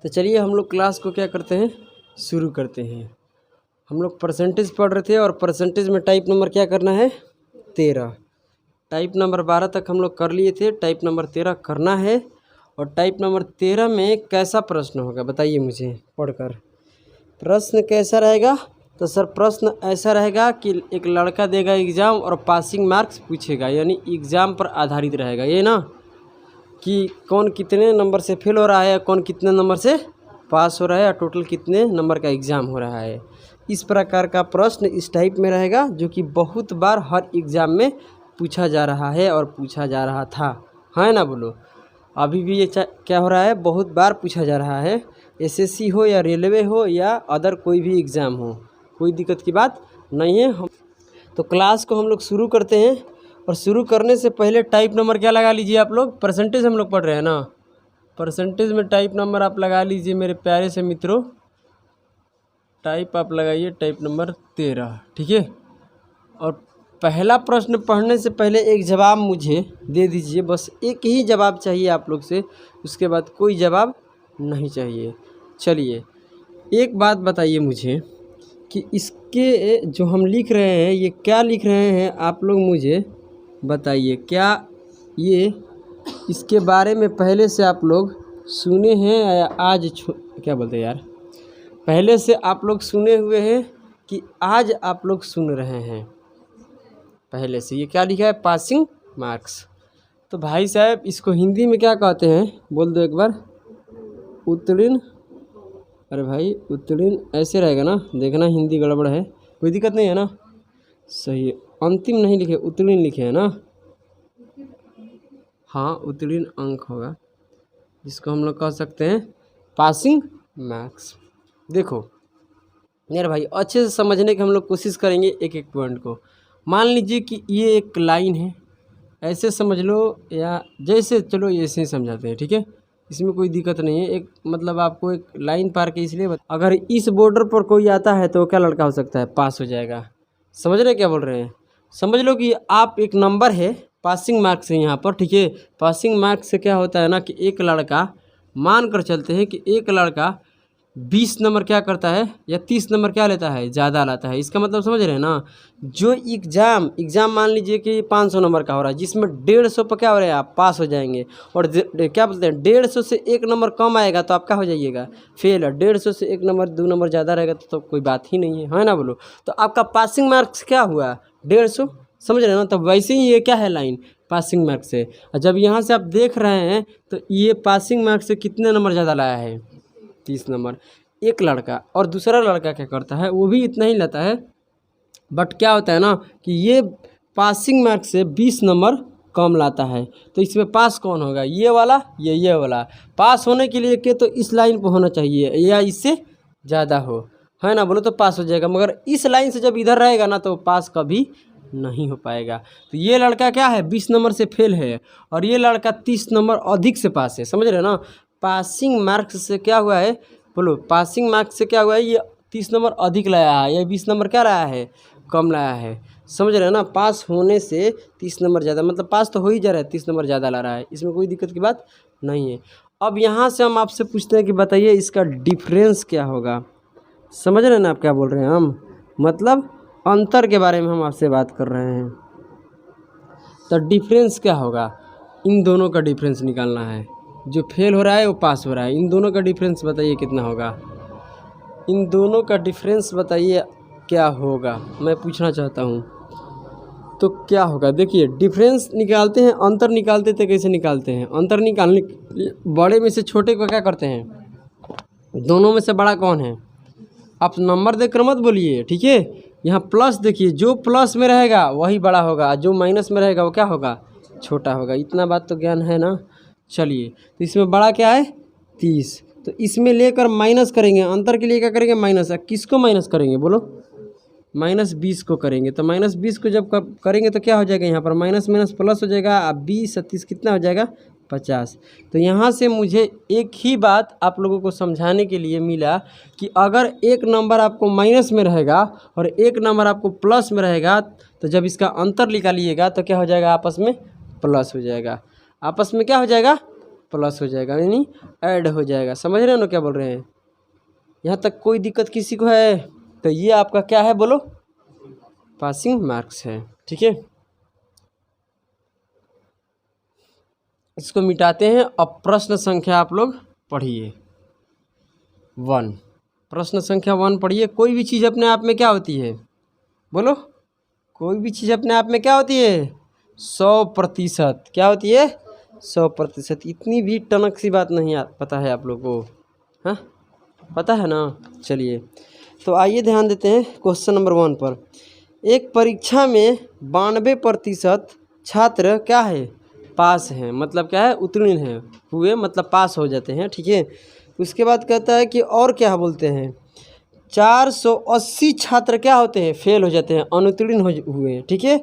चलिए हम लोग क्लास को क्या करते हैं, शुरू करते हैं। हम लोग परसेंटेज पढ़ रहे थे और परसेंटेज में टाइप नंबर क्या करना है, 13। टाइप नंबर 12 तक हम लोग कर लिए थे, टाइप नंबर 13 करना है। और टाइप नंबर 13 में कैसा प्रश्न होगा बताइए मुझे पढ़कर। प्रश्न कैसा रहेगा? तो सर प्रश्न ऐसा रहेगा कि एक लड़का देगा एग्ज़ाम और पासिंग मार्क्स पूछेगा, यानी एग्ज़ाम पर आधारित रहेगा ये ना, कि कौन कितने नंबर से फेल हो रहा है, कौन कितने नंबर से पास हो रहा है, और टोटल कितने नंबर का एग्ज़ाम हो रहा है। इस प्रकार का प्रश्न इस टाइप में रहेगा, जो कि बहुत बार हर एग्ज़ाम में पूछा जा रहा है और पूछा जा रहा था, है ना बोलो। अभी भी ये क्या हो रहा है, बहुत बार पूछा जा रहा है। एसएससी हो या रेलवे हो या अदर कोई भी एग्ज़ाम हो, कोई दिक्कत की बात नहीं है। हम तो क्लास को हम लोग शुरू करते हैं, और शुरू करने से पहले टाइप नंबर क्या लगा लीजिए आप लोग, परसेंटेज हम लोग पढ़ रहे हैं ना, परसेंटेज में टाइप नंबर आप लगा लीजिए मेरे प्यारे से मित्रों। टाइप आप लगाइए टाइप नंबर 13, ठीक है। और पहला प्रश्न पढ़ने से पहले एक जवाब मुझे दे दीजिए, बस एक ही जवाब चाहिए आप लोग से, उसके बाद कोई जवाब नहीं चाहिए। चलिए एक बात बताइए मुझे कि इसके जो हम लिख रहे हैं ये क्या लिख रहे हैं, आप लोग मुझे बताइए। क्या ये इसके बारे में पहले से आप लोग सुने हैं या आज क्या बोलते हैं यार, पहले से आप लोग सुने हुए हैं कि आज आप लोग सुन रहे हैं पहले से? ये क्या लिखा है, पासिंग मार्क्स। तो भाई साहब इसको हिंदी में क्या कहते हैं, बोल दो एक बार। उत्तीर्ण। अरे भाई उत्तीर्ण ऐसे रहेगा ना, देखना हिंदी गड़बड़ है, कोई दिक्कत नहीं है ना, सही है। अंतिम नहीं लिखे, उत्तीर्ण लिखे हैं ना, हाँ उत्तीर्ण अंक होगा, जिसको हम लोग कह सकते हैं पासिंग मार्क्स। देखो मेरे भाई अच्छे से समझने की हम लोग कोशिश करेंगे एक एक पॉइंट को। मान लीजिए कि ये एक लाइन है, ऐसे समझ लो या जैसे, चलो ऐसे ही समझाते हैं, ठीक है, इसमें कोई दिक्कत नहीं है। एक मतलब आपको एक लाइन पार के इसलिए अगर इस बॉर्डर पर कोई आता है तो क्या लड़का हो सकता है, पास हो जाएगा। समझ रहे क्या बोल रहे हैं? समझ लो कि आप एक नंबर है, पासिंग मार्क्स है यहाँ पर, ठीक है। पासिंग मार्क्स से क्या होता है ना कि एक लड़का, मान कर चलते हैं कि एक लड़का 20 नंबर क्या करता है या 30 नंबर क्या लेता है, ज़्यादा लाता है। इसका मतलब समझ रहे हैं ना, जो एग्ज़ाम मान लीजिए कि 500 नंबर का हो रहा है, जिसमें 150 पर क्या हो रहा है, आप पास हो जाएंगे। और क्या बोलते हैं, 150 से एक नंबर कम आएगा तो आप क्या हो जाइएगा, फेल। 150 से एक नंबर 2 नंबर ज़्यादा रहेगा तो कोई बात ही नहीं है ना बोलो। तो आपका पासिंग मार्क्स क्या हुआ, 150, समझ रहे हैं ना। तो वैसे ही ये क्या है, लाइन पासिंग मार्क्स से। जब यहाँ से आप देख रहे हैं तो ये पासिंग मार्क्स से कितने नंबर ज़्यादा लाया है, 30 नंबर एक लड़का। और दूसरा लड़का क्या करता है, वो भी इतना ही लेता है, बट क्या होता है ना कि ये पासिंग मार्क्स से 20 नंबर कम लाता है। तो इसमें पास कौन होगा, ये वाला ये वाला। पास होने के लिए के तो इस लाइन पर होना चाहिए या इससे ज़्यादा हो, है ना बोलो, तो पास हो जाएगा। मगर इस लाइन से जब इधर रहेगा ना तो पास कभी नहीं हो पाएगा। तो ये लड़का क्या है, 20 नंबर से फेल है, और ये लड़का 30 नंबर अधिक से पास है। समझ रहे ना, पासिंग मार्क्स से क्या हुआ है, बोलो पासिंग मार्क्स से क्या हुआ है, ये 30 नंबर अधिक लाया है, या 20 नंबर क्या लाया है, कम लाया है। समझ रहे हैं ना, पास होने से 30 नंबर ज़्यादा, मतलब पास तो हो ही जा रहा है, 30 नंबर ज़्यादा ला रहा है, इसमें कोई दिक्कत की बात नहीं है। अब यहाँ से हम आपसे पूछते हैं कि बताइए इसका डिफरेंस क्या होगा। समझ रहे हैं ना आप क्या बोल रहे हैं, हम मतलब अंतर के बारे में हम आपसे बात कर रहे हैं। तो डिफरेंस क्या होगा, इन दोनों का डिफरेंस निकालना है, जो फेल हो रहा है वो पास हो रहा है, इन दोनों का डिफरेंस बताइए कितना होगा, इन दोनों का डिफरेंस बताइए क्या होगा, मैं पूछना चाहता हूँ। तो क्या होगा, देखिए डिफरेंस निकालते हैं, अंतर निकालते थे, कैसे निकालते हैं अंतर निकालने, बड़े में से छोटे को क्या करते हैं, दोनों में से बड़ा कौन है, आप नंबर देकर मत बोलिए, ठीक है। यहाँ प्लस देखिए, जो प्लस में रहेगा वही बड़ा होगा, जो माइनस में रहेगा वो क्या होगा, छोटा होगा। इतना बात तो ज्ञान है ना। चलिए तो इसमें बड़ा क्या है, 30, तो इसमें लेकर माइनस करेंगे, अंतर के लिए क्या करेंगे, माइनस। किसको माइनस करेंगे बोलो, -20 को करेंगे। तो -20 को जब करेंगे तो क्या हो जाएगा, यहाँ पर माइनस माइनस प्लस हो जाएगा। अब 20 30 कितना हो जाएगा, 50। तो यहाँ से मुझे एक ही बात आप लोगों को समझाने के लिए मिला कि अगर एक नंबर आपको माइनस में रहेगा और एक नंबर आपको प्लस में रहेगा, तो जब इसका अंतर निकालिएगा तो क्या हो जाएगा, आपस में प्लस हो जाएगा। आपस में क्या हो जाएगा, प्लस हो जाएगा, यानी ऐड हो जाएगा। समझ रहे हो ना क्या बोल रहे हैं? यहाँ तक कोई दिक्कत किसी को है? तो ये आपका क्या है बोलो? पासिंग मार्क्स है। ठीक है, इसको मिटाते हैं। अब प्रश्न संख्या आप लोग पढ़िए 1। प्रश्न संख्या 1 पढ़िए। कोई भी चीज़ अपने आप में क्या होती है बोलो? कोई भी चीज़ अपने आप में क्या होती है? 100%। क्या होती है? 100%। इतनी भी टनक सी बात नहीं पता है आप लोग को? हाँ, पता है ना? चलिए, तो आइए ध्यान देते हैं क्वेश्चन नंबर 1 पर। एक परीक्षा में 92% छात्र क्या है? पास हैं। मतलब क्या है? उत्तीर्ण है हुए, मतलब पास हो जाते हैं। ठीक है, उसके बाद कहता है कि और क्या बोलते हैं, 480 छात्र क्या होते हैं? फेल हो जाते हैं, अनुत्तीर्ण हुए हैं। ठीक है,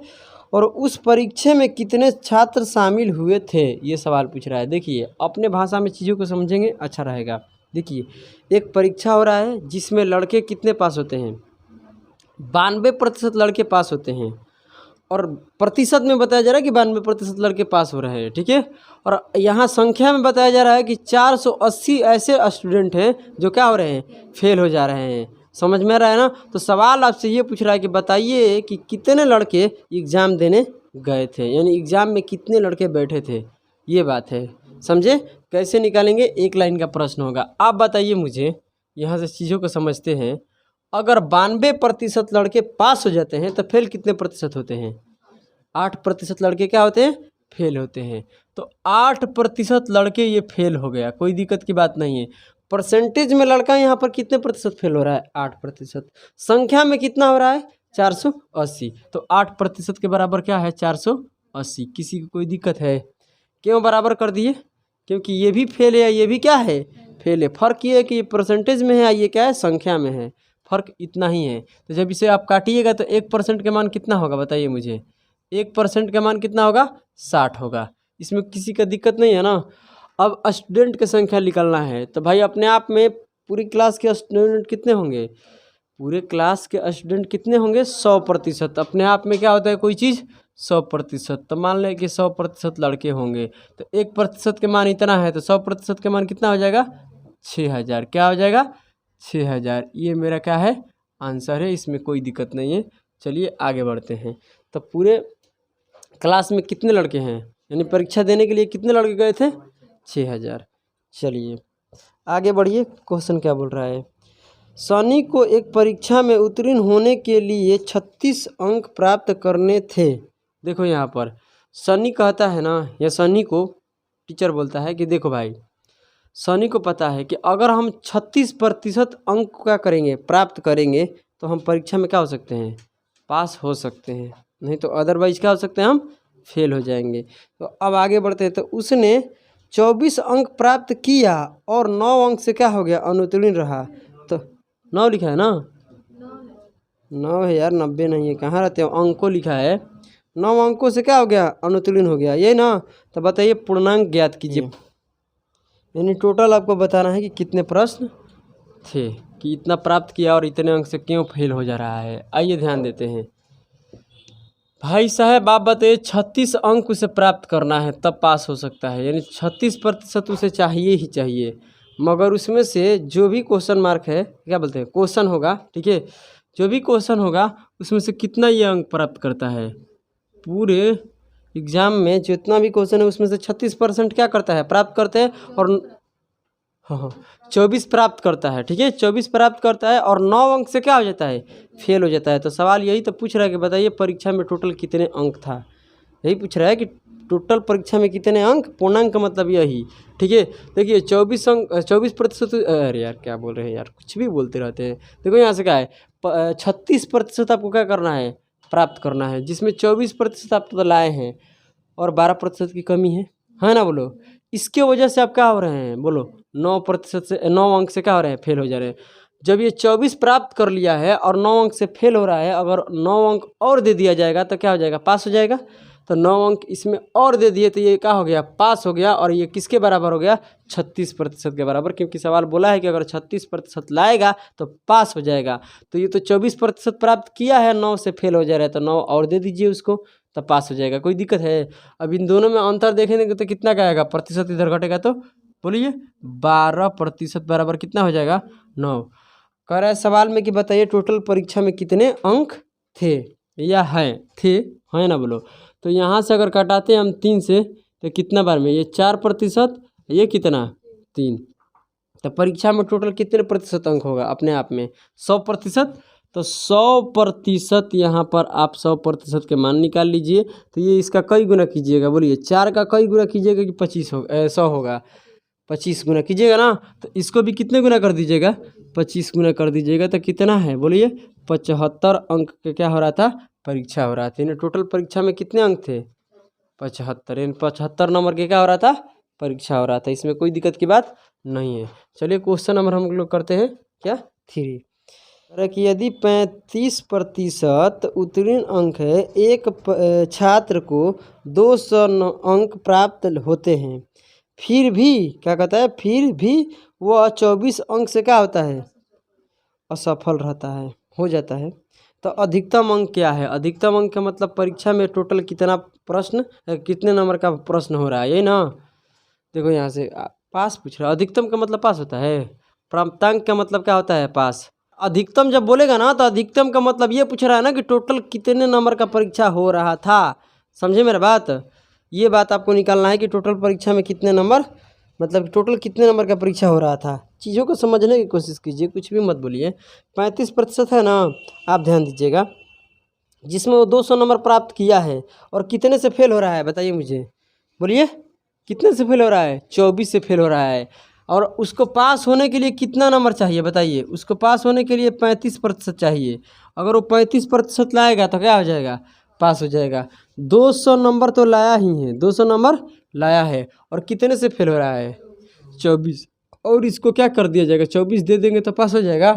और उस परीक्षा में कितने छात्र शामिल हुए थे? ये सवाल पूछ रहा है। देखिए, अपने भाषा में चीज़ों को समझेंगे अच्छा रहेगा। देखिए, एक परीक्षा हो रहा है जिसमें लड़के कितने पास होते हैं? 92% लड़के पास होते हैं, और प्रतिशत में बताया जा रहा है कि 92% लड़के पास हो रहे हैं। ठीक है, और यहाँ संख्या में बताया जा रहा है कि 480 ऐसे स्टूडेंट हैं जो क्या हो रहे हैं? फेल हो जा रहे हैं। समझ में आ रहा है ना? तो सवाल आपसे ये पूछ रहा है कि बताइए कि कितने लड़के एग्ज़ाम देने गए थे, यानी एग्ज़ाम में कितने लड़के बैठे थे। ये बात है, समझे? कैसे निकालेंगे? एक लाइन का प्रश्न होगा। आप बताइए मुझे, यहाँ से चीज़ों को समझते हैं। अगर 92% लड़के पास हो जाते हैं तो फेल कितने प्रतिशत होते हैं? 8% लड़के क्या होते हैं? फेल होते हैं। तो 8% लड़के ये फेल हो गया, कोई दिक्कत की बात नहीं है। परसेंटेज में लड़का यहाँ पर कितने प्रतिशत फेल हो रहा है? 8%। संख्या में कितना हो रहा है? 480। तो 8% के बराबर क्या है? 480। किसी को कोई दिक्कत है? क्यों बराबर कर दिए? क्योंकि ये भी फेल है, ये भी क्या है? फेल है। फ़र्क ये है कि ये परसेंटेज में है, ये क्या है? संख्या में है। फ़र्क इतना ही है। तो जब इसे आप काटिएगा तो 1% के मान कितना होगा बताइए मुझे? 1% का मान कितना होगा? 60 होगा। इसमें किसी का दिक्कत नहीं है ना? अब स्टूडेंट की संख्या निकालना है, तो भाई अपने आप में पूरी क्लास के स्टूडेंट कितने होंगे? पूरे क्लास के स्टूडेंट कितने होंगे? 100%। अपने आप में क्या होता है कोई चीज़? 100%। तो मान लें कि 100% लड़के होंगे, तो 1% के मान इतना है, तो 100% के मान कितना हो जाएगा? 6000। क्या हो जाएगा? 6000। ये मेरा क्या है? आंसर है, इसमें कोई दिक्कत नहीं है। चलिए आगे बढ़ते हैं। तो पूरे क्लास में कितने लड़के हैं, यानी परीक्षा देने के लिए कितने लड़के गए थे? 6000। चलिए आगे बढ़िए। क्वेश्चन क्या बोल रहा है? सनी को एक परीक्षा में उत्तीर्ण होने के लिए 36 अंक प्राप्त करने थे। देखो यहाँ पर सनी कहता है ना, या सनी को टीचर बोलता है कि देखो भाई, सनी को पता है कि अगर हम 36% अंक क्या करेंगे? प्राप्त करेंगे, तो हम परीक्षा में क्या हो सकते हैं? पास हो सकते हैं, नहीं तो अदरवाइज क्या हो सकते हैं? हम फेल हो जाएंगे। तो अब आगे बढ़ते हैं। तो उसने 24 अंक प्राप्त किया और 9 अंक से क्या हो गया? अनुत्तीर्ण रहा। तो 9 लिखा है ना? 9 है यार, 90 नहीं है। कहाँ रहते हो? अंकों लिखा है। 9 अंकों से क्या हो गया? अनुत्तीर्ण हो गया, ये ना? तो बताइए पूर्णांक ज्ञात कीजिए। यानी टोटल आपको बताना है कि कितने प्रश्न थे, कि इतना प्राप्त किया और इतने अंक से क्यों फेल हो जा रहा है। आइए ध्यान देते हैं। भाई साहब आप बताइए, 36 अंक उसे प्राप्त करना है तब पास हो सकता है, यानी 36% उसे चाहिए ही चाहिए। मगर उसमें से जो भी क्वेश्चन मार्क है, क्या बोलते हैं, क्वेश्चन होगा, ठीक है, जो भी क्वेश्चन होगा उसमें से कितना ये अंक प्राप्त करता है? पूरे एग्ज़ाम में जितना भी क्वेश्चन है उसमें से 36% क्या करता है? प्राप्त करते हैं। और हाँ, 24 प्राप्त करता है। ठीक है, 24 प्राप्त करता है और 9 अंक से क्या हो जाता है? फेल हो जाता है। तो सवाल यही तो पूछ रहा है कि बताइए परीक्षा में टोटल कितने अंक था। यही पूछ रहा है कि टोटल परीक्षा में कितने अंक, पूर्णांक का मतलब यही। ठीक है, देखिए 24%। अरे यार क्या बोल रहे हैं यार, कुछ भी बोलते रहते हैं। देखो यहाँ से क्या है, 36% आपको क्या करना है? प्राप्त करना है, जिसमें 24% आप तो लाए हैं और 12% की कमी है ना? बोलो, इसके वजह से आप क्या हो रहे हैं? बोलो, 9% से 9 अंक से क्या हो रहे हैं? फेल हो जा रहे हैं। जब ये 24 प्राप्त कर लिया है और 9 अंक से फेल हो रहा है, अगर 9 अंक और दे दिया जाएगा तो क्या हो जाएगा? पास हो जाएगा। तो 9 अंक इसमें और दे दिए तो ये क्या हो गया? पास हो गया। और ये किसके बराबर हो गया? 36% के बराबर, क्योंकि सवाल बोला है कि अगर 36% लाएगा तो पास हो जाएगा। तो ये तो 24% प्राप्त किया है, 9 से फेल हो जा रहा है, तो 9 और दे दीजिए उसको, तो पास हो जाएगा। कोई दिक्कत है? अब इन दोनों में अंतर देखेंगे तो कितना क्या आएगा, प्रतिशत इधर घटेगा तो बोलिए 12% बराबर कितना हो जाएगा 9। कह रहा है सवाल में कि बताइए टोटल परीक्षा में कितने अंक थे या हैं ना बोलो। तो यहाँ से अगर कटाते हैं हम 3 से तो कितना बार में, ये 4%, ये कितना 3, तो परीक्षा में टोटल कितने प्रतिशत अंक होगा अपने आप में 100%। तो 100% यहाँ पर आप 100% के मान निकाल लीजिए। तो ये इसका कई गुना कीजिएगा, बोलिए 4 का कई गुना कीजिएगा कि 100 होगा, 25 गुना कीजिएगा ना। तो इसको भी कितने गुना कर दीजिएगा, 25 गुना कर दीजिएगा। तो कितना है बोलिए 75 अंक का क्या हो रहा था, परीक्षा हो रहा था। यानी टोटल परीक्षा में कितने अंक थे 75, यानी 75 नंबर के क्या हो रहा था, परीक्षा हो रहा था। इसमें कोई दिक्कत की बात नहीं है। चलिए क्वेश्चन नंबर हम लोग करते हैं क्या 3। अरे कि यदि 35% उत्तीर्ण अंक है, एक छात्र को 200 अंक प्राप्त होते हैं, फिर भी क्या कहता है, फिर भी वह 24 अंक से क्या होता है, असफल रहता है, हो जाता है। तो अधिकतम अंक क्या है, अधिकतम अंक का मतलब परीक्षा में टोटल कितना प्रश्न, कितने नंबर का प्रश्न हो रहा है, यही ना। देखो यहाँ से पास पूछ रहा है, अधिकतम का मतलब पास होता है, प्राप्तांक का मतलब क्या होता है, पास। अधिकतम जब बोलेगा ना तो अधिकतम का मतलब ये पूछ रहा है ना कि टोटल कितने नंबर का परीक्षा हो रहा था। समझे मेरा बात, ये बात आपको निकालना है कि टोटल परीक्षा में कितने नंबर, मतलब टोटल कितने नंबर का परीक्षा हो रहा था। चीज़ों को समझने की कोशिश कीजिए, कुछ भी मत बोलिए। 35% है ना, आप ध्यान दीजिएगा, जिसमें वो 200 नंबर प्राप्त किया है और कितने से फेल हो रहा है बताइए मुझे, बोलिए कितने से फेल हो रहा है, 24 से फेल हो रहा है। और उसको पास होने के लिए कितना नंबर चाहिए बताइए, उसको पास होने के लिए 35% चाहिए। अगर वो 35% लाएगा तो क्या हो जाएगा, पास हो जाएगा। 200 नंबर तो लाया ही है, 200 नंबर लाया है और कितने से फेल हो रहा है, 24, और इसको क्या कर दिया जाएगा, 24 दे देंगे तो पास हो जाएगा।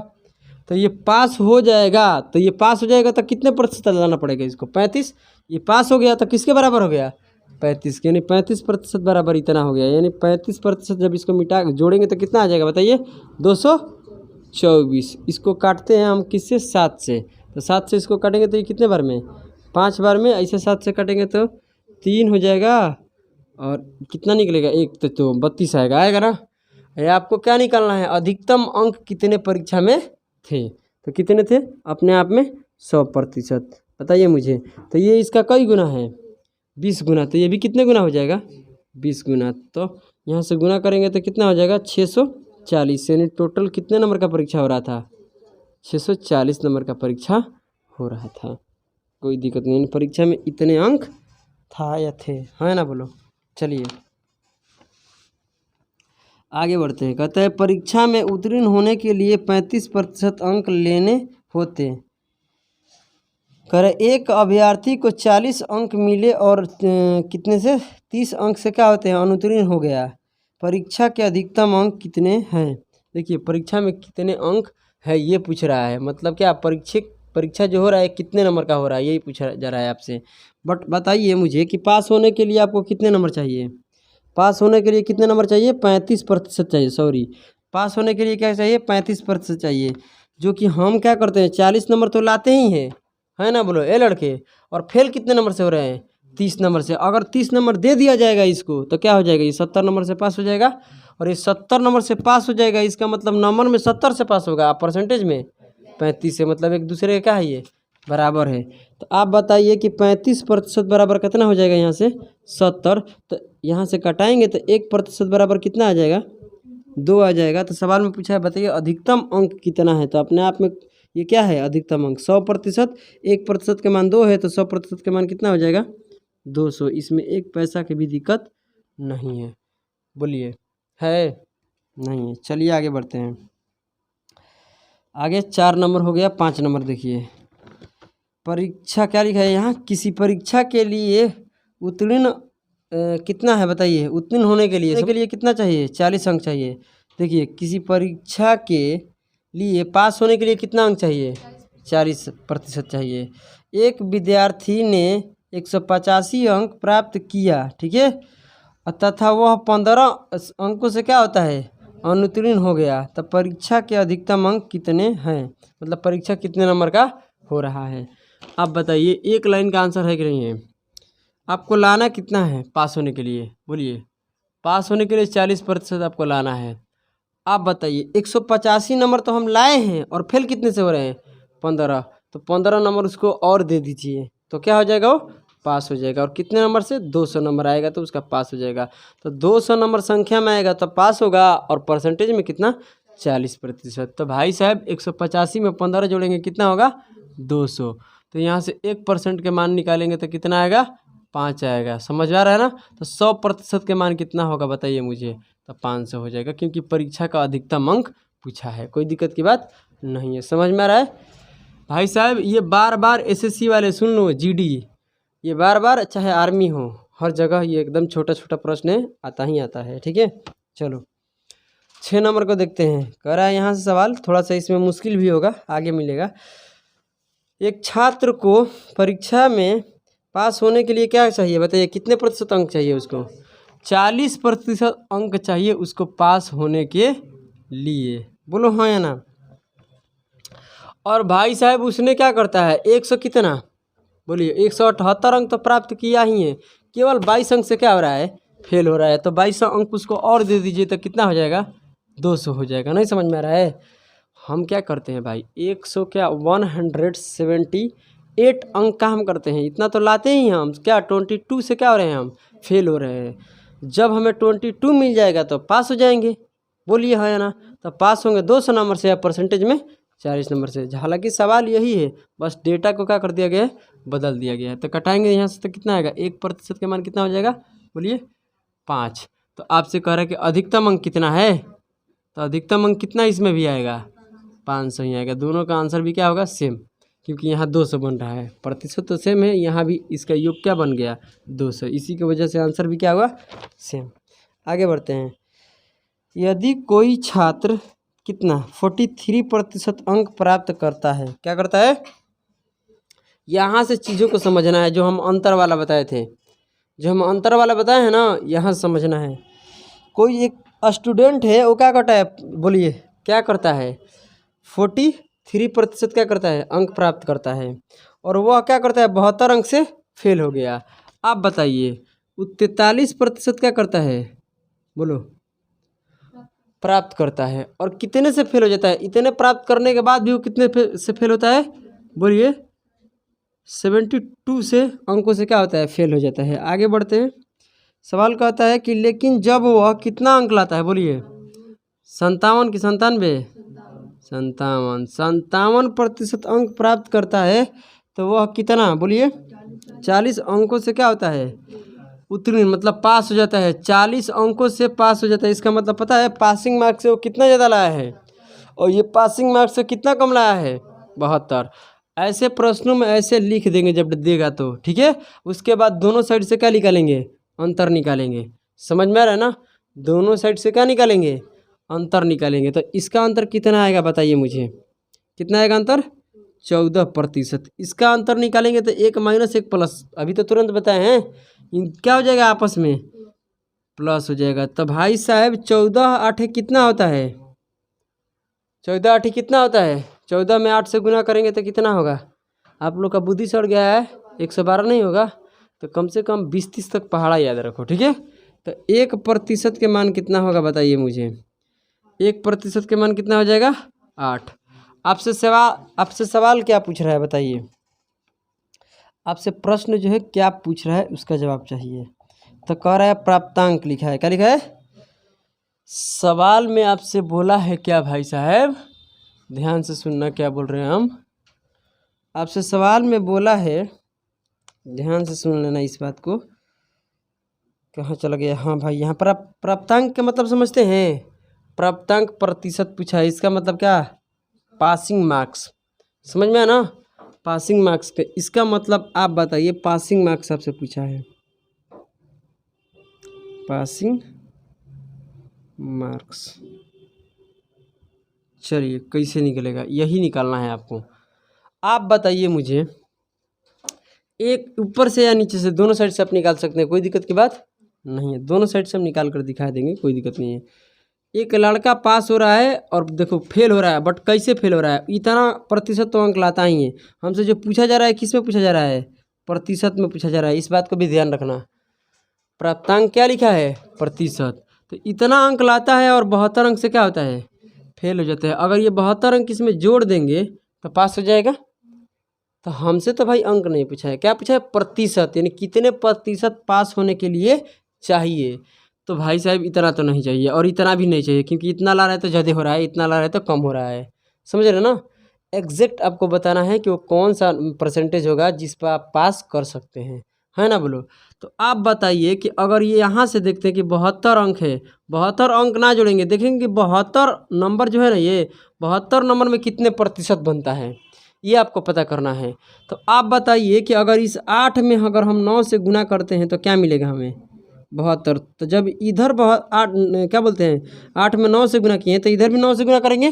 तो ये पास हो जाएगा, तो ये पास हो जाएगा तो कितने प्रतिशत लाना पड़ेगा इसको, 35। ये पास हो गया तो किसके बराबर हो गया, 35, यानी 35% बराबर इतना हो गया। यानी 35% जब इसको मिटा जोड़ेंगे तो कितना आ जाएगा बताइए, 224। इसको काटते हैं हम किससे, 7 से। तो 7 से इसको काटेंगे तो ये कितने बार में, 5 बार में। ऐसे 7 से काटेंगे तो 3 हो जाएगा और कितना निकलेगा, एक तो 32 आएगा ना। ये आपको क्या निकालना है, अधिकतम अंक कितने परीक्षा में थे। तो कितने थे अपने आप में 100%, बताइए मुझे। तो ये इसका कई गुना है, 20 गुना। तो ये भी कितने गुना हो जाएगा, 20 गुना। तो यहाँ से गुना करेंगे तो कितना हो जाएगा, 640। यानी टोटल कितने नंबर का परीक्षा हो रहा था, 640 नंबर का परीक्षा हो रहा था। कोई दिक्कत नहीं, परीक्षा में इतने अंक था या थे, है ना बोलो। चलिए आगे बढ़ते हैं। कहता है परीक्षा में उत्तीर्ण होने के लिए 35% अंक लेने होते। करे एक अभ्यर्थी को 40 अंक मिले और कितने से 30 अंक से क्या होते हैं, अनुत्तीर्ण हो गया। परीक्षा के अधिकतम अंक कितने हैं। देखिए परीक्षा में कितने अंक है ये पूछ रहा है, मतलब क्या परीक्षा जो हो रहा है कितने नंबर का हो रहा है, यही पूछा जा रहा है आपसे। बट बताइए मुझे कि पास होने के लिए आपको कितने नंबर चाहिए, पास होने के लिए कितने नंबर चाहिए, 35% चाहिए। सॉरी, पास होने के लिए क्या चाहिए, 35% चाहिए। जो कि हम क्या करते हैं, 40 नंबर तो लाते ही हैं, है ना बोलो ए लड़के। और फेल कितने नंबर से हो रहे हैं, 30 नंबर से। अगर 30 नंबर दे दिया जाएगा इसको तो क्या हो जाएगा, ये 70 नंबर से पास हो जाएगा। और ये 70 नंबर से पास हो जाएगा, इसका मतलब नंबर में 70 से पास होगा, परसेंटेज में 35 से, मतलब एक दूसरे का क्या है, ये बराबर है। तो आप बताइए कि 35% बराबर कितना हो जाएगा, यहाँ से 70। तो यहाँ से कटाएंगे तो 1% बराबर कितना आ जाएगा, 2 आ जाएगा। तो सवाल में पूछा है बताइए अधिकतम अंक कितना है। तो अपने आप में ये क्या है, अधिकतम अंक 100%। 1% के मान 2 है तो 100% के मान कितना हो जाएगा, 200। इसमें एक पैसा की भी दिक्कत नहीं है, बोलिए है, नहीं है। चलिए आगे बढ़ते हैं। आगे 4 नंबर हो गया, 5 नंबर देखिए। परीक्षा क्या लिखा है यहाँ, किसी परीक्षा के लिए उत्तीर्ण कितना है बताइए, उत्तीर्ण होने के लिए कितना चाहिए, 40 अंक चाहिए। देखिए किसी परीक्षा के लिए पास होने के लिए कितना अंक चाहिए, 40% चाहिए। एक विद्यार्थी ने 185 अंक प्राप्त किया, ठीक है, तथा वह 15 अंकों से क्या होता है, अनुत्तीर्ण हो गया। तो परीक्षा के अधिकतम अंक कितने हैं, मतलब परीक्षा कितने नंबर का हो रहा है। आप बताइए, एक लाइन का आंसर है कि नहीं है, आपको लाना कितना है पास होने के लिए? बोलिए, पास होने के लिए 40% आपको लाना है। आप बताइए 185 नंबर तो हम लाए हैं और फेल कितने से हो रहे हैं? 15। तो 15 नंबर उसको और दे दीजिए तो क्या हो जाएगा? वो पास हो जाएगा। और कितने नंबर से? 200 नंबर आएगा तो उसका पास हो जाएगा। तो 200 नंबर संख्या में आएगा तो पास होगा। और परसेंटेज में कितना? 40%। तो भाई साहब 185 में 15 जोड़ेंगे कितना होगा? 200। तो यहाँ से 1% के मान निकालेंगे तो कितना आएगा? 5 आएगा। समझ आ रहा है ना? तो 100% के मान कितना होगा बताइए मुझे? तो 500 हो जाएगा, क्योंकि परीक्षा का अधिकतम अंक पूछा है। कोई दिक्कत की बात नहीं है। समझ में आ रहा है भाई साहब? ये बार बार एसएससी वाले सुन लो, जीडी, ये बार बार चाहे आर्मी हो, हर जगह ये एकदम छोटा छोटा प्रश्न आता ही आता है। ठीक है, चलो 6 नंबर को देखते हैं। कह रहा है यहाँ से सवाल, थोड़ा सा इसमें मुश्किल भी होगा, आगे मिलेगा। एक छात्र को परीक्षा में पास होने के लिए क्या चाहिए बताइए? कितने प्रतिशत अंक चाहिए उसको? 40% अंक चाहिए उसको पास होने के लिए। बोलो हाँ या ना? और भाई साहब उसने क्या करता है? 100 कितना? बोलिए 178 अंक तो प्राप्त किया ही है, केवल 22 अंक से क्या हो रहा है? फेल हो रहा है। तो 22 अंक उसको और दे दीजिए तो कितना हो जाएगा? 200 हो जाएगा। नहीं समझ में आ रहा है? हम क्या करते हैं भाई, 100 क्या 178 अंक का हम करते हैं, इतना तो लाते ही हम। क्या 22 से क्या हो रहे हैं? हम फेल हो रहे हैं। जब हमें 22 मिल जाएगा तो पास हो जाएंगे। बोलिए हाँ या ना? तो पास होंगे 200 नंबर से या परसेंटेज में 40 नंबर से। हालांकि सवाल यही है, बस डेटा को क्या कर दिया गया है? बदल दिया गया है। तो कटाएंगे यहाँ से तो कितना आएगा? 1% के मान कितना हो जाएगा? बोलिए 5। तो आपसे कह रहा है कि अधिकतम अंक कितना है? तो अधिकतम अंक कितना इसमें भी आएगा? 500 ही आएगा। दोनों का आंसर भी क्या होगा? सेम, क्योंकि यहाँ 200 बन रहा है। प्रतिशत तो सेम है, यहाँ भी इसका योग क्या बन गया? 200। इसी की वजह से आंसर भी क्या होगा? सेम। आगे बढ़ते हैं। यदि कोई छात्र कितना 43% अंक प्राप्त करता है, क्या करता है? यहाँ से चीज़ों को समझना है, जो हम अंतर वाला बताए थे, जो हम अंतर वाला बताए हैं ना, यहाँ समझना है। कोई एक स्टूडेंट है, वो क्या करता है? बोलिए क्या करता है? 43% क्या करता है? अंक प्राप्त करता है। और वह क्या करता है? 72 अंक से फेल हो गया। आप बताइए वो 43% क्या करता है? बोलो, प्राप्त करता है। और कितने से फेल हो जाता है? इतने प्राप्त करने के बाद भी वो कितने से फेल होता है? बोलिए 72 से अंकों से क्या होता है? फेल हो जाता है। आगे बढ़ते हैं। सवाल कहता है कि लेकिन जब वह कितना अंक लाता है? बोलिए 57 की 97? 57% अंक प्राप्त करता है तो वह कितना? बोलिए 40 अंकों से क्या होता है? उत्तीर्ण, मतलब पास हो जाता है। 40 अंकों से पास हो जाता है। इसका मतलब पता है पासिंग मार्क्स से वो कितना ज़्यादा लाया है, और ये पासिंग मार्क्स से कितना कम लाया है? 72। ऐसे प्रश्नों में ऐसे लिख देंगे जब देगा तो, ठीक है। उसके बाद दोनों साइड से क्या निकालेंगे? अंतर निकालेंगे। समझ में आ रहा है ना? दोनों साइड से क्या निकालेंगे? अंतर निकालेंगे। तो इसका अंतर कितना आएगा बताइए मुझे? कितना आएगा अंतर? 14%। इसका अंतर निकालेंगे तो 1 - 1 प्लस, अभी तो तुरंत बताए हैं, क्या हो जाएगा? आपस में प्लस हो जाएगा। तो भाई साहब 14 8 कितना होता है? 14 8 कितना होता है? 14 में 8 से गुना करेंगे तो कितना होगा? आप लोग का बुद्धि सड़ गया है, 112 नहीं होगा। तो कम से कम 20-30 तक पहाड़ा याद रखो, ठीक है। तो 1% के मान कितना होगा बताइए मुझे? 1% के मान कितना हो जाएगा? 8। आपसे सवाल क्या पूछ रहा है बताइए? आपसे प्रश्न जो है क्या पूछ रहा है उसका जवाब चाहिए। तो कह रहा है प्राप्तांक लिखा है। क्या लिखा है? सवाल में आपसे बोला है क्या भाई साहब? ध्यान से सुनना क्या बोल रहे हैं हम। आपसे सवाल में बोला है, ध्यान से सुन लेना इस बात को। कहाँ चला गया? हाँ भाई, यहाँ पर आप प्राप्तांक का मतलब समझते हैं? प्राप्तांक प्रतिशत पूछा है। इसका मतलब क्या? Passing marks. समझ में आया ना? पासिंग मार्क्स का इसका मतलब आप बताइए। पासिंग मार्क्स आपसे पूछा है, पासिंग मार्क्स। चलिए कैसे निकलेगा, यही निकालना है आपको। आप बताइए मुझे, एक ऊपर से या नीचे से, दोनों साइड से आप निकाल सकते हैं, कोई दिक्कत की बात नहीं है। दोनों साइड से हम निकाल कर दिखा देंगे, कोई दिक्कत नहीं है। एक लड़का पास हो रहा है और देखो फेल हो रहा है, बट कैसे फेल हो रहा है? इतना प्रतिशत तो अंक लाता ही है। हमसे जो पूछा जा रहा है किस में पूछा जा रहा है? प्रतिशत में पूछा जा रहा है, इस बात को भी ध्यान रखना। प्राप्तांक क्या लिखा है? प्रतिशत। तो इतना अंक लाता है और 72 अंक से क्या होता है? फेल हो जाता है। अगर ये 72 अंक इसमें जोड़ देंगे तो पास हो जाएगा। तो हमसे तो भाई अंक नहीं पूछा है, क्या पूछा है? प्रतिशत, यानी कितने प्रतिशत पास होने के लिए चाहिए। तो भाई साहब इतना तो नहीं चाहिए और इतना भी नहीं चाहिए, क्योंकि इतना ला रहा है तो ज़्यादा हो रहा है, इतना ला रहा है तो कम हो रहा है। समझ रहे ना? एग्जैक्ट आपको बताना है कि वो कौन सा परसेंटेज होगा जिस पर आप पास कर सकते हैं, है ना? बोलो। तो आप बताइए कि अगर ये यहाँ से देखते हैं कि 72 अंक है, 72 अंक ना जोड़ेंगे, देखेंगे कि 72 नंबर जो है ना, ये 72 नंबर में कितने प्रतिशत बनता है, ये आपको पता करना है। तो आप बताइए कि अगर इस 8 में अगर हम 9 से गुना करते हैं तो क्या मिलेगा हमें? 72। तो जब इधर 8 क्या बोलते हैं, 8 में 9 से गुना किए तो इधर भी 9 से गुना करेंगे,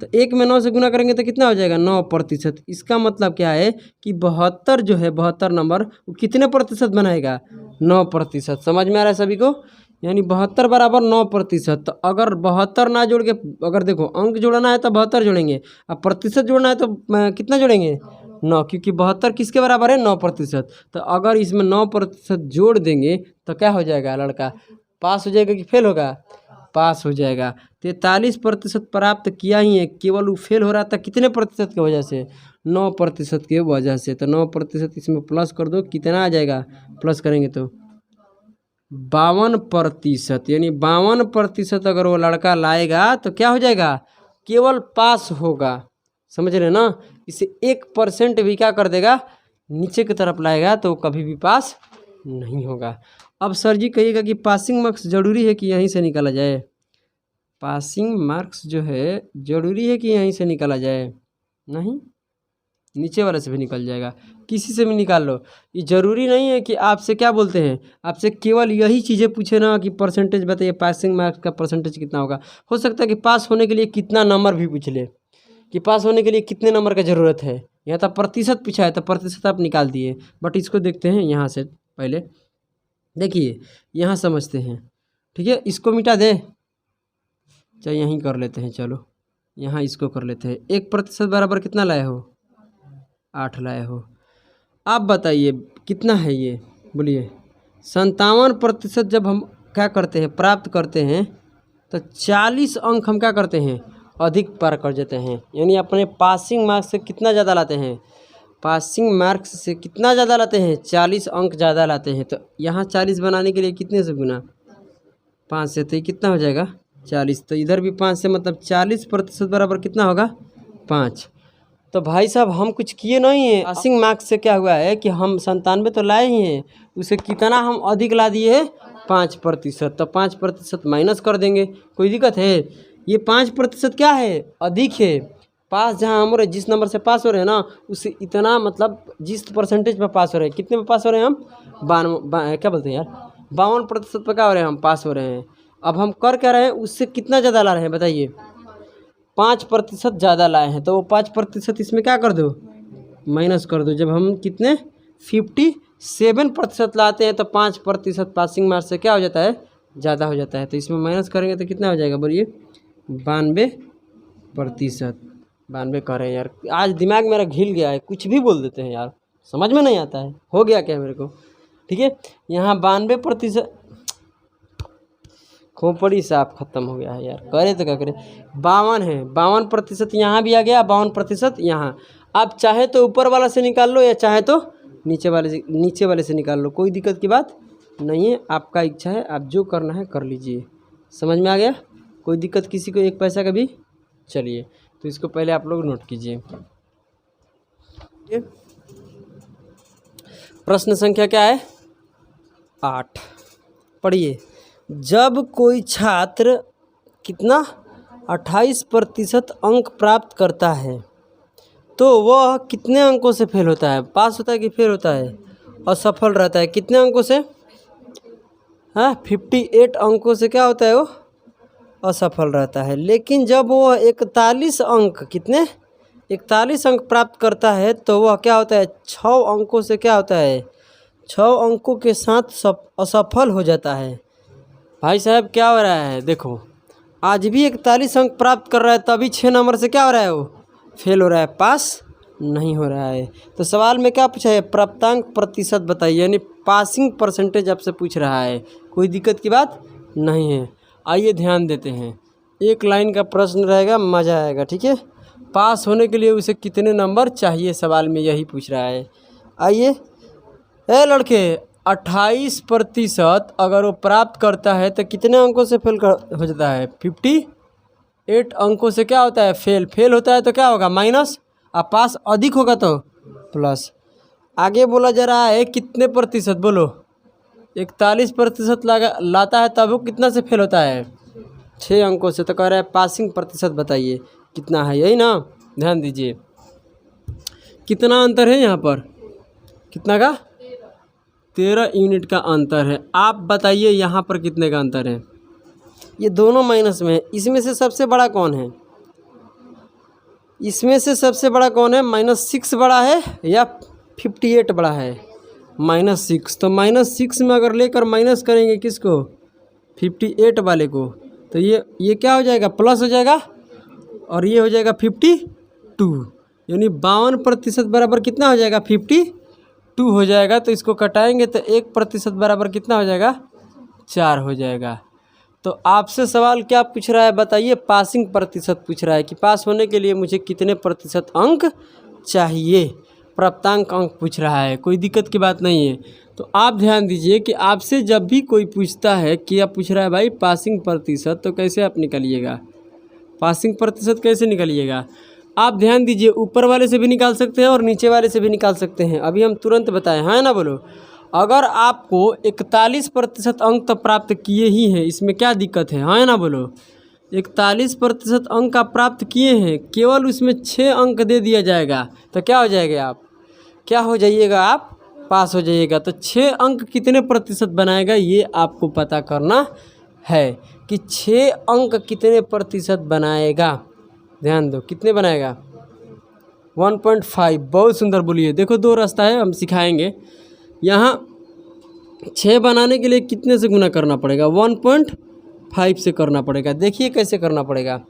तो 1 में 9 से गुना करेंगे तो कितना हो जाएगा? 9%। इसका मतलब क्या है कि 72 जो है, 72 नंबर वो कितने प्रतिशत बनाएगा? 9%। समझ में आ रहा है सभी को? यानी 72 बराबर 9%। तो अगर 72 ना जोड़ के, अगर देखो अंक जोड़ना है तो 72 जोड़ेंगे, अब प्रतिशत जोड़ना है तो कितना जोड़ेंगे? 9, क्योंकि 72 किसके बराबर है? 9%। तो अगर इसमें 9% जोड़ देंगे तो क्या हो जाएगा? लड़का पास हो जाएगा कि फेल होगा? पास हो जाएगा। 43% प्राप्त किया ही है, केवल वो फेल हो रहा था कितने प्रतिशत की वजह से? 9% की वजह से। तो 9% इसमें प्लस कर दो, कितना आ जाएगा? प्लस करेंगे तो 52%, यानी 52% अगर वो लड़का लाएगा तो क्या हो जाएगा? केवल पास होगा। समझ रहे ना? इसे 1% भी क्या कर देगा? नीचे की तरफ लाएगा तो कभी भी पास नहीं होगा। अब सर जी कहिएगा कि पासिंग मार्क्स जरूरी है कि यहीं से निकाला जाए? पासिंग मार्क्स जो है जरूरी है कि यहीं से निकाला जाए? नहीं, नीचे वाले से भी निकल जाएगा, किसी से भी निकाल लो। ये ज़रूरी नहीं है कि आपसे क्या बोलते हैं, आपसे केवल यही चीज़ें पूछे ना कि परसेंटेज बताइए, पासिंग मार्क्स का परसेंटेज कितना होगा। हो सकता है कि पास होने के लिए कितना नंबर भी पूछ ले, कि पास होने के लिए कितने नंबर का ज़रूरत है। यहाँ तो प्रतिशत पूछा है तो प्रतिशत आप निकाल दिए, बट इसको देखते हैं यहाँ से पहले। देखिए यहाँ समझते हैं, ठीक है? इसको मिटा दे, चलो यहीं कर लेते हैं। चलो यहाँ इसको कर लेते हैं। 1% बराबर कितना लाए हो? 8 लाए हो। आप बताइए कितना है ये, बोलिए। 57% जब हम क्या करते हैं, प्राप्त करते हैं, तो 40 अंक हम क्या करते हैं? अधिक पार कर जाते हैं। यानी अपने पासिंग मार्क्स से कितना ज़्यादा लाते हैं? पासिंग मार्क्स से कितना ज़्यादा लाते हैं? 40 अंक ज़्यादा लाते हैं। तो यहाँ 40 बनाने के लिए कितने से गुना? 5 से। तो ये कितना हो जाएगा? 40। तो इधर भी 5 से, मतलब 40% बराबर कितना होगा? 5। तो भाई साहब हम कुछ किए नहीं है। पासिंग मार्क्स से क्या हुआ है कि हम 97 तो लाए ही हैं, उसे कितना हम अधिक ला दिए हैं? 5%। तो 5% माइनस कर देंगे, कोई दिक्कत है? ये 5% क्या है? अधिक है। पास जहाँ हम हो रहे, जिस नंबर से पास हो रहे हैं ना, उससे इतना, मतलब जिस परसेंटेज पर पास हो रहे हैं, कितने पर पास हो रहे हैं हम? 52, क्या बोलते हैं यार, 52% पर क्या हो रहे हैं हम? पास हो रहे हैं। अब हम कर क्या रहे हैं? उससे कितना ज़्यादा ला रहे हैं बताइए? 5% ज़्यादा लाए हैं। तो वो 5% इसमें क्या कर दो? माइनस कर दो। जब हम कितने 57% लाते हैं तो 5% पासिंग मार्क्स से क्या हो जाता है? ज़्यादा हो जाता है। तो इसमें माइनस करेंगे तो कितना हो जाएगा बोलिए? 92%। 92 कह रहे हैं यार, आज दिमाग मेरा घिल गया है, कुछ भी बोल देते हैं यार, समझ में नहीं आता है। हो गया क्या मेरे को? ठीक है, यहाँ 92%, खोपड़ी साफ खत्म हो गया है यार, करे तो क्या करें। 52 है, 52% यहाँ भी आ गया, 52% यहाँ। आप चाहे तो ऊपर वाला से निकाल लो या चाहे तो नीचे वाले से निकाल लो, कोई दिक्कत की बात नहीं है, आपका इच्छा है, आप जो करना है कर लीजिए। समझ में आ गया? कोई दिक्कत किसी को 1 पैसा का भी? चलिए, तो इसको पहले आप लोग नोट कीजिए। प्रश्न संख्या क्या है? 8। पढ़िए। जब कोई छात्र कितना 28% अंक प्राप्त करता है तो वह कितने अंकों से फेल होता है? पास होता है कि फेल होता है? असफल रहता है। कितने अंकों से? हाँ, 58 अंकों से क्या होता है? वो असफल रहता है। लेकिन जब वो 41 अंक, कितने 41 अंक प्राप्त करता है तो वह क्या होता है? 6 अंकों से क्या होता है? 6 अंकों के साथ असफल हो जाता है। भाई साहब क्या हो रहा है? देखो, आज भी 41 अंक प्राप्त कर रहा है, तभी 6 नंबर से क्या हो रहा है? वो फेल हो रहा है, पास नहीं हो रहा है। तो सवाल में क्या पूछा है, प्राप्तांक प्रतिशत बताइए, यानी पासिंग परसेंटेज आपसे पूछ रहा है। कोई दिक्कत की बात नहीं है। आइए ध्यान देते हैं, एक लाइन का प्रश्न रहेगा, मज़ा आएगा। ठीक है, पास होने के लिए उसे कितने नंबर चाहिए, सवाल में यही पूछ रहा है। आइए लड़के, 28% अगर वो प्राप्त करता है तो कितने अंकों से फेल हो जाता है, 58 अंकों से क्या होता है, फेल होता है तो क्या होगा, माइनस। अब पास अधिक होगा तो प्लस। आगे बोला जा रहा है कितने प्रतिशत, बोलो 41% लाता है तब वो कितना से फेल होता है, 6 अंकों से। तो कह रहा है पासिंग प्रतिशत बताइए कितना है, यही ना। ध्यान दीजिए कितना अंतर है यहाँ पर, कितना का, 13 यूनिट का अंतर है। आप बताइए यहाँ पर कितने का अंतर है, ये दोनों माइनस में है। इसमें से सबसे बड़ा कौन है, इसमें से सबसे बड़ा कौन है, -6 बड़ा है या 58 बड़ा है, -6। तो -6 में अगर लेकर माइनस करेंगे किसको, 58 वाले को, तो ये क्या हो जाएगा, प्लस हो जाएगा, और ये हो जाएगा 52, यानी 52% बराबर कितना हो जाएगा, 52 हो जाएगा। तो इसको कटाएंगे तो 1% बराबर कितना हो जाएगा, 4 हो जाएगा। तो आपसे सवाल क्या पूछ रहा है बताइए, पासिंग प्रतिशत पूछ रहा है कि पास होने के लिए मुझे कितने प्रतिशत अंक चाहिए, प्राप्तांक अंक पूछ रहा है। कोई दिक्कत की बात नहीं है। तो आप ध्यान दीजिए कि आपसे जब भी कोई पूछता है कि आप पूछ रहा है भाई पासिंग प्रतिशत, तो कैसे आप निकालिएगा, पासिंग प्रतिशत कैसे निकालिएगा। आप ध्यान दीजिए, ऊपर वाले से भी निकाल सकते हैं और नीचे वाले से भी निकाल सकते हैं। अभी हम तुरंत बताएं, हाँ ना, बोलो। अगर आपको 41% अंक तो प्राप्त किए ही हैं, इसमें क्या दिक्कत है, हाँ ना, बोलो। 41% अंक आप प्राप्त किए हैं, केवल उसमें 6 अंक दे दिया जाएगा तो क्या हो जाएगा, आप क्या हो जाइएगा, आप पास हो जाइएगा। तो 6 अंक कितने प्रतिशत बनाएगा, ये आपको पता करना है कि 6 अंक कितने प्रतिशत बनाएगा। ध्यान दो, कितने बनाएगा, 1.5। बहुत सुंदर, बोलिए। देखो 2 रास्ता है, हम सिखाएंगे। यहाँ 6 बनाने के लिए कितने से गुना करना पड़ेगा, 1.5 से करना पड़ेगा। देखिए कैसे करना पड़ेगा।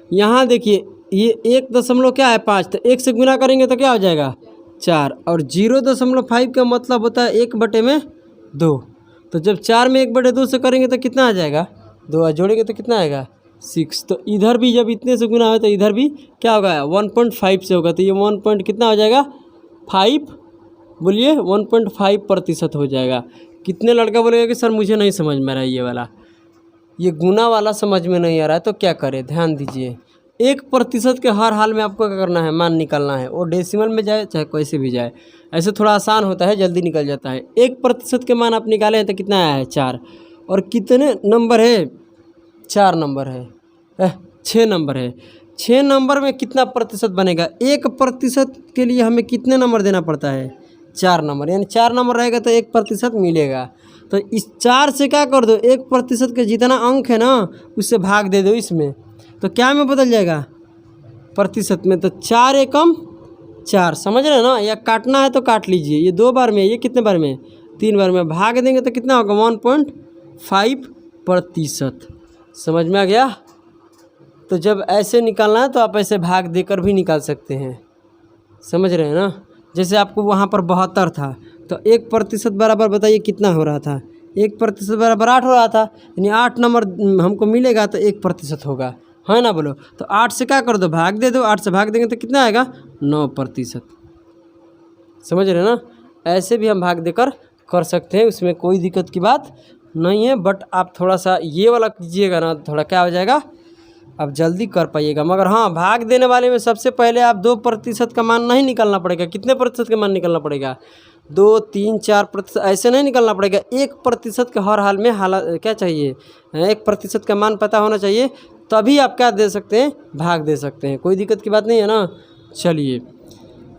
यहाँ देखिए, ये 1 क्या है, 5, तो 1 से गुना करेंगे तो क्या हो जाएगा, 4, और 0.5 का मतलब होता है 1/2। तो जब 4 में 1/2 से करेंगे तो कितना आ जाएगा, 2 जोड़ेंगे तो कितना आएगा, 6। तो इधर भी जब इतने से गुना हो तो इधर भी क्या होगा, 1.5 से होगा। तो ये 1 कितना हो जाएगा, 5, बोलिए 1.5% हो जाएगा। कितने लड़का बोलेगा कि सर मुझे नहीं समझ में आ रहा है, ये वाला, ये गुना वाला समझ में नहीं आ रहा है, तो क्या करें, ध्यान दीजिए। 1% के हर हाल में आपको क्या करना है, मान निकालना है। वो डेसिमल में जाए चाहे कैसे भी जाए, ऐसे थोड़ा आसान होता है, जल्दी निकल जाता है। 1% के मान आप निकाले हैं तो कितना आया है, 4। और कितने नंबर है, 4 नंबर है, 6 नंबर है। 6 नंबर में कितना प्रतिशत बनेगा, 1% के लिए हमें कितने नंबर देना पड़ता है, 4 नंबर, यानी 4 नंबर रहेगा तो 1% मिलेगा। तो इस 4 से क्या कर दो, 1% के जितना अंक है ना उससे भाग दे दो इसमें, तो क्या में बदल जाएगा, प्रतिशत में। तो 4 एकम 4, समझ रहे हैं ना। या काटना है तो काट लीजिए, ये 2 बार में, ये कितने बार में, 3 बार में। भाग देंगे तो कितना होगा, 1.5%। समझ में आ गया। तो जब ऐसे निकालना है तो आप ऐसे भाग देकर भी निकाल सकते हैं, समझ रहे हैं ना। जैसे आपको वहाँ पर 72 था, तो 1% बराबर बताइए कितना हो रहा था, 1% बराबर 8 हो रहा था, यानी 8 नंबर हमको मिलेगा तो 1% होगा, है ना, बोलो। तो 8 से क्या कर दो, भाग दे दो। 8 से भाग देंगे तो कितना आएगा, 9%। समझ रहे हैं ना। ऐसे भी हम भाग देकर कर सकते हैं, उसमें कोई दिक्कत की बात नहीं है। बट आप थोड़ा सा ये वाला कीजिएगा ना, थोड़ा क्या हो जाएगा, आप जल्दी कर पाइएगा। मगर हाँ, भाग देने वाले में सबसे पहले आप 2% का मान नहीं निकालना पड़ेगा। कितने प्रतिशत का मान निकालना पड़ेगा, 2, 3, 4% ऐसे नहीं निकालना पड़ेगा। 1% के हर हाल में क्या चाहिए, 1% का मान पता होना चाहिए, तभी आप क्या दे सकते हैं, भाग दे सकते हैं। कोई दिक्कत की बात नहीं है ना। चलिए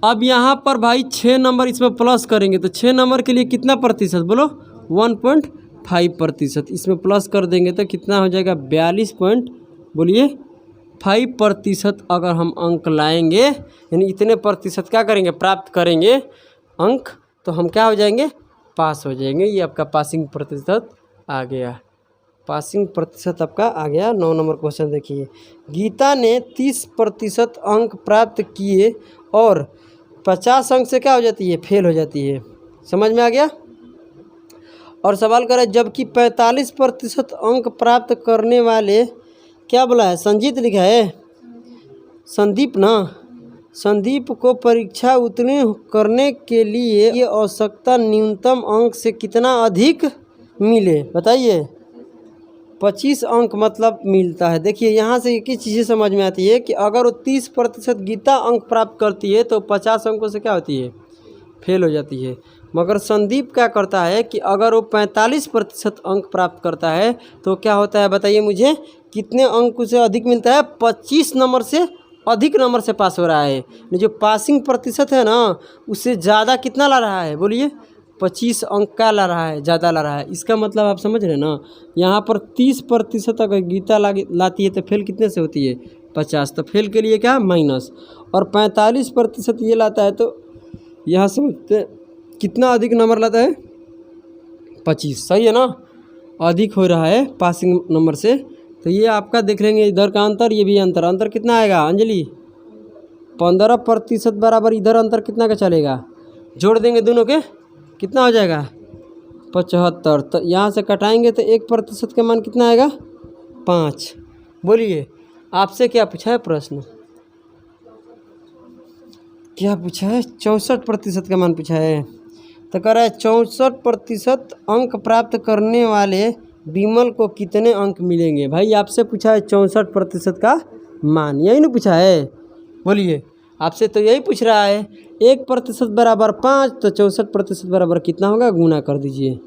अब यहाँ पर भाई 6 नंबर इसमें प्लस करेंगे, तो 6 नंबर के लिए कितना प्रतिशत, बोलो 1.5%। इसमें प्लस कर देंगे तो कितना हो जाएगा, 42.5% अगर हम अंक लाएंगे, यानी इतने प्रतिशत क्या करेंगे, प्राप्त करेंगे अंक, तो हम क्या हो जाएंगे, पास हो जाएंगे। ये आपका पासिंग प्रतिशत आ गया, पासिंग प्रतिशत आपका आ गया। 9 नंबर क्वेश्चन देखिए, गीता ने 30% अंक प्राप्त किए और 50 अंक से क्या हो जाती है, फेल हो जाती है। समझ में आ गया। और सवाल करें जबकि 45% अंक प्राप्त करने वाले, क्या बोला है, संजीत लिखा है, संदीप ना, संदीप को परीक्षा उत्तीर्ण करने के लिए ये आवश्यकता न्यूनतम अंक से कितना अधिक मिले, बताइए। 25 अंक मतलब मिलता है। देखिए यहाँ से एक ही चीज़ें समझ में आती है कि अगर वो 30% गीता अंक प्राप्त करती है तो 50 अंकों से क्या होती है, फेल हो जाती है। मगर संदीप क्या करता है कि अगर वो 45% अंक प्राप्त करता है तो क्या होता है, बताइए मुझे, कितने अंक उसे अधिक मिलता है, 25 नंबर से अधिक नंबर से पास हो रहा है। जो पासिंग प्रतिशत है ना, उससे ज़्यादा कितना ला रहा है, बोलिए, 25 अंक का ला रहा है, ज़्यादा ला रहा है। इसका मतलब आप समझ रहे हैं ना। यहाँ पर 30% अगर गीता लाती है तो फेल कितने से होती है, 50, तो फेल के लिए क्या, माइनस। और 45% ये लाता है तो यहाँ समझते कितना अधिक नंबर लाता है, 25, सही है ना, अधिक हो रहा है पासिंग नंबर से। तो ये आपका देख लेंगे इधर का अंतर, ये भी अंतर कितना आएगा अंजलि, 15% बराबर इधर अंतर कितना का चलेगा, जोड़ देंगे दोनों के, कितना हो जाएगा, 75। तो यहाँ से कटाएंगे तो 1% का मान कितना आएगा, 5। बोलिए आपसे क्या पूछा है प्रश्न, क्या पूछा है, 64% का मान पूछा है। तो कह रहा है 64% अंक प्राप्त करने वाले विमल को कितने अंक मिलेंगे। भाई आपसे पूछा है 64% का मान, यही नहीं पूछा है, बोलिए आपसे तो यही पूछ रहा है। 1% बराबर 5, तो 64% बराबर कितना होगा, गुना कर दीजिए,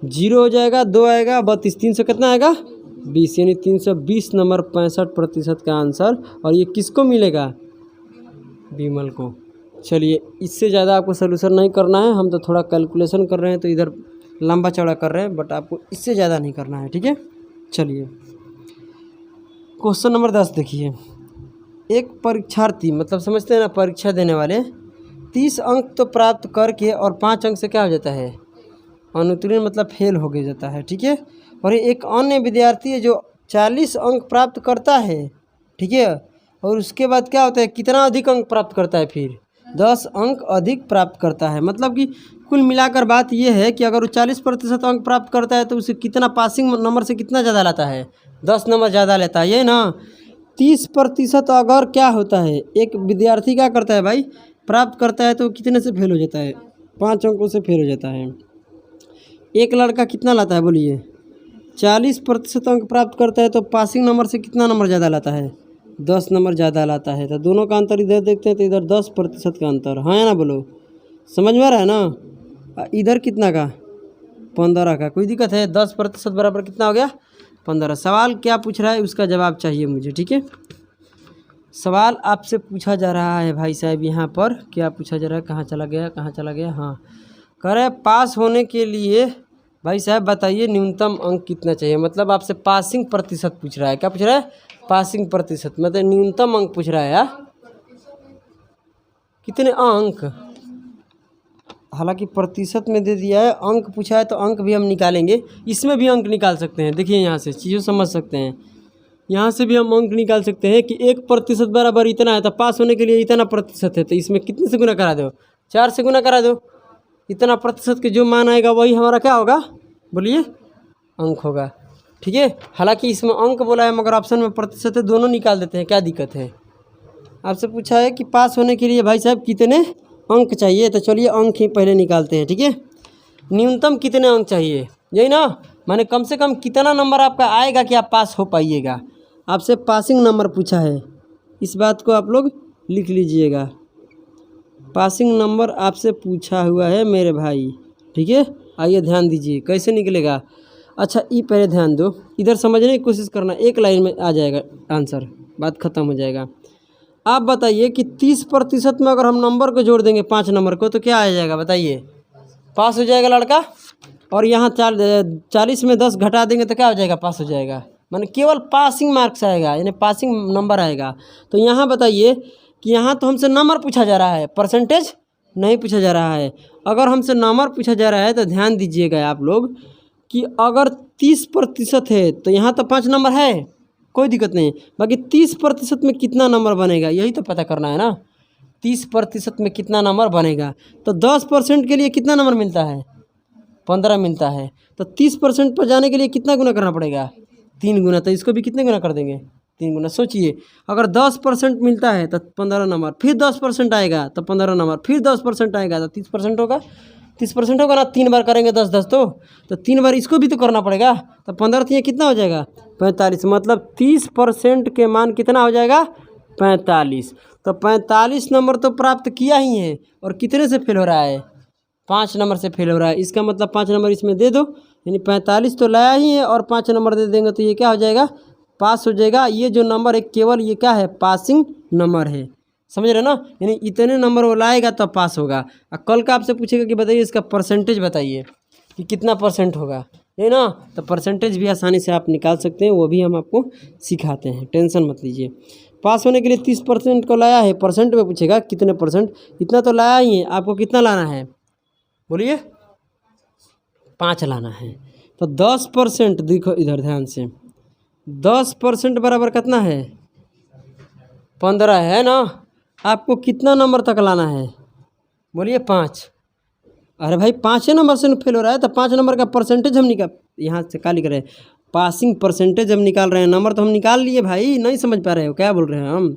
0 हो जाएगा, 2 आएगा, 32, 3 से कितना आएगा, 20, यानी 320 नंबर 65% का आंसर। और ये किसको मिलेगा, विमल को। चलिए इससे ज़्यादा आपको सोल्यूशन नहीं करना है, हम तो थोड़ा कैलकुलेशन कर रहे हैं तो इधर लंबा चौड़ा कर रहे हैं, बट आपको इससे ज़्यादा नहीं करना है, ठीक है। चलिए क्वेश्चन नंबर 10 देखिए। एक परीक्षार्थी, मतलब समझते हैं ना, परीक्षा देने वाले 30 अंक तो प्राप्त करके और 5 अंक से क्या हो जाता है, अनुत्तीर्ण, मतलब फेल हो गया जाता है, ठीक है। और एक अन्य विद्यार्थी है जो 40 अंक प्राप्त करता है, ठीक है, और उसके बाद क्या होता है, कितना अधिक अंक प्राप्त करता है, फिर 10 अंक अधिक प्राप्त करता है। मतलब कि कुल मिलाकर बात यह है कि अगर वो 40% अंक प्राप्त करता है तो उसे कितना, पासिंग नंबर से कितना ज़्यादा लाता है, 10 नंबर ज़्यादा लेता है, ये ना। 30% अगर क्या होता है, एक विद्यार्थी क्या करता है भाई, प्राप्त करता है तो कितने से फेल हो जाता है, 5 अंकों से फेल हो जाता है। एक लड़का कितना लाता है, बोलिए, 40% अंक प्राप्त करता है तो पासिंग नंबर से कितना नंबर ज़्यादा लाता है, 10 नंबर ज़्यादा लाता है। तो दोनों का अंतर इधर देखते हैं तो इधर 10% का अंतर है ना, बोलो समझ में आ रहा है ना। इधर कितना का, 15 का, कोई दिक्कत है, 10% बराबर कितना हो गया, 15। सवाल क्या पूछ रहा है उसका जवाब चाहिए मुझे, ठीक है। सवाल आपसे पूछा जा रहा है भाई साहब, यहाँ पर क्या पूछा जा रहा है, कहाँ चला गया, हाँ, कह रहे पास होने के लिए भाई साहब बताइए न्यूनतम अंक कितना चाहिए। मतलब आपसे पासिंग प्रतिशत पूछ रहा है, क्या पूछ रहा है, पासिंग प्रतिशत, मतलब न्यूनतम अंक पूछ रहा है यार, कितने अंक, हालांकि प्रतिशत में दे दिया है, अंक पूछा है तो अंक भी हम निकालेंगे, इसमें भी अंक निकाल सकते हैं। देखिए यहाँ से चीज़ों समझ सकते हैं, यहाँ से भी हम अंक निकाल सकते हैं कि 1% बराबर इतना है, तो पास होने के लिए इतना प्रतिशत है, तो इसमें कितने से गुना करा दो, 4 से गुना करा दो, इतना प्रतिशत के जो मान आएगा वही हमारा क्या होगा, बोलिए, अंक होगा, ठीक है। हालांकि इसमें अंक बोला है मगर ऑप्शन में प्रतिशत है, दोनों निकाल देते हैं, क्या दिक्कत है। आपसे पूछा है कि पास होने के लिए भाई साहब कितने अंक चाहिए, तो चलिए अंक ही पहले निकालते हैं, ठीक है। न्यूनतम कितने अंक चाहिए, यही ना, माने कम से कम कितना नंबर आपका आएगा कि आप पास हो पाइएगा। आपसे पासिंग नंबर पूछा है, इस बात को आप लोग लिख लीजिएगा, पासिंग नंबर आपसे पूछा हुआ है मेरे भाई, ठीक है। आइए ध्यान दीजिए कैसे निकलेगा। अच्छा ये पहले ध्यान दो, इधर समझने की कोशिश करना, एक लाइन में आ जाएगा आंसर, बात खत्म हो जाएगा। आप बताइए कि 30% में अगर हम नंबर को जोड़ देंगे 5 नंबर को तो क्या आ जाएगा, बताइए, पास हो जाएगा लड़का। और यहाँ 40 में 10 घटा देंगे तो क्या हो जाएगा, पास हो जाएगा, माने केवल पासिंग मार्क्स आएगा, यानी पासिंग नंबर आएगा। तो यहाँ बताइए कि यहाँ तो हमसे नंबर पूछा जा रहा है, परसेंटेज नहीं पूछा जा रहा है। अगर हमसे नंबर पूछा जा रहा है तो ध्यान दीजिएगा आप लोग कि अगर 30% है तो यहाँ तो 5 नंबर है, कोई दिक्कत नहीं, बाकी 30% में कितना नंबर बनेगा यही तो पता करना है ना। 30% में कितना नंबर बनेगा। तो 10% के लिए कितना नंबर मिलता है, 15 मिलता है। तो 30% पर जाने के लिए कितना गुना करना पड़ेगा, 3 गुना। तो इसको भी कितने गुना कर देंगे, 3 गुना। सोचिए, अगर 10% मिलता है तो 15 नंबर, फिर 10% आएगा तो 15 नंबर, फिर 10% आएगा तो 30% होगा। 30% होगा ना, 3 बार करेंगे 10 10 तो 3 बार इसको भी तो करना पड़ेगा। तो 15 3 कितना हो जाएगा, 45। मतलब 30% के मान कितना हो जाएगा, 45। तो 45 नंबर तो प्राप्त किया ही है, और कितने से फेल हो रहा है, 5 नंबर से फेल हो रहा है। इसका मतलब 5 नंबर इसमें दे दो, यानी 45 तो लाया ही है, और 5 नंबर दे देंगे तो ये क्या हो जाएगा, पास हो जाएगा। ये जो नंबर है केवल ये क्या है, पासिंग नंबर है, समझ रहे ना। यानी इतने नंबर वो लाएगा तो पास होगा। और कल का आपसे पूछेगा कि बताइए इसका परसेंटेज बताइए कि कितना परसेंट होगा, है ना। तो परसेंटेज भी आसानी से आप निकाल सकते हैं, वो भी हम आपको सिखाते हैं, टेंशन मत लीजिए। पास होने के लिए 30% को लाया है, परसेंट में पूछेगा कितने परसेंट, इतना तो लाया ही है, आपको कितना लाना है, बोलिए 5 लाना है। तो 10%, देखो इधर ध्यान से, 10% बराबर कितना है, 15 है ना। आपको कितना नंबर तक लाना है, बोलिए 5। अरे भाई 5 नंबर से फेल हो रहा है, तो 5 नंबर का परसेंटेज हम निकाल, यहाँ से क्या लिख रहे हैं, पासिंग परसेंटेज हम निकाल रहे हैं। नंबर तो हम निकाल लिए भाई, नहीं समझ पा रहे हो क्या बोल रहे हैं हम।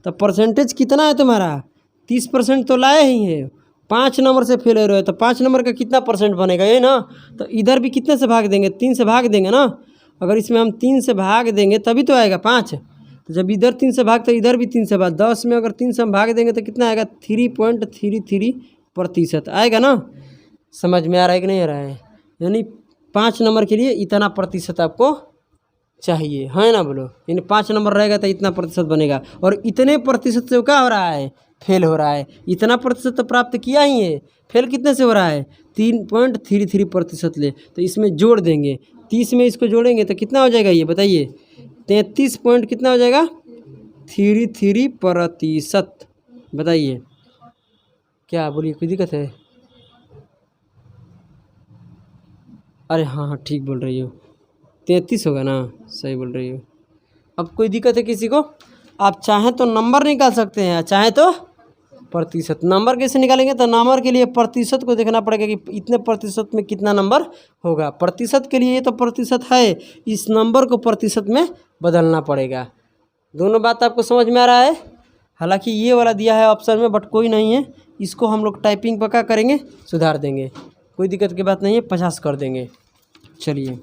तो परसेंटेज कितना है तुम्हारा, 30% तो लाए ही है, 5 नंबर से फेल हो रहे हो, तो 5 नंबर का कितना परसेंट बनेगा, ये ना। तो इधर भी कितने से भाग देंगे, 3 से भाग देंगे ना। अगर इसमें हम 3 से भाग देंगे तभी तो आएगा 5। तो जब इधर 3 से भाग तो इधर भी 3 से भाग, 10 में अगर 3 से हम भाग देंगे तो कितना आएगा, 3.33% आएगा ना। समझ में आ रहा है कि नहीं आ रहा है। यानी 5 नंबर के लिए इतना प्रतिशत आपको चाहिए, है ना, बोलो। यानी 5 नंबर रहेगा तो इतना प्रतिशत बनेगा, और इतने प्रतिशत से क्या हो रहा है, फेल हो रहा है। इतना प्रतिशत तो प्राप्त किया ही है, फेल कितने से हो रहा है, 3.33% ले। तो इसमें जोड़ देंगे, 30 में इसको जोड़ेंगे तो कितना हो जाएगा, ये बताइए, 33 पॉइंट कितना हो जाएगा, 33%। बताइए क्या, बोलिए कोई दिक्कत है। अरे हाँ हाँ ठीक बोल रही हो, 33 होगा ना, सही बोल रही हो। अब कोई दिक्कत है किसी को, आप चाहें तो नंबर निकाल सकते हैं, चाहे तो प्रतिशत। नंबर कैसे निकालेंगे, तो नंबर के लिए प्रतिशत को देखना पड़ेगा कि इतने प्रतिशत में कितना नंबर होगा। प्रतिशत के लिए ये तो प्रतिशत है, इस नंबर को प्रतिशत में बदलना पड़ेगा। दोनों बात आपको समझ में आ रहा है। हालांकि ये वाला दिया है ऑप्शन में, बट कोई नहीं है, इसको हम लोग टाइपिंग पर क्या करेंगे, सुधार देंगे, कोई दिक्कत की बात नहीं है, 50 कर देंगे। चलिए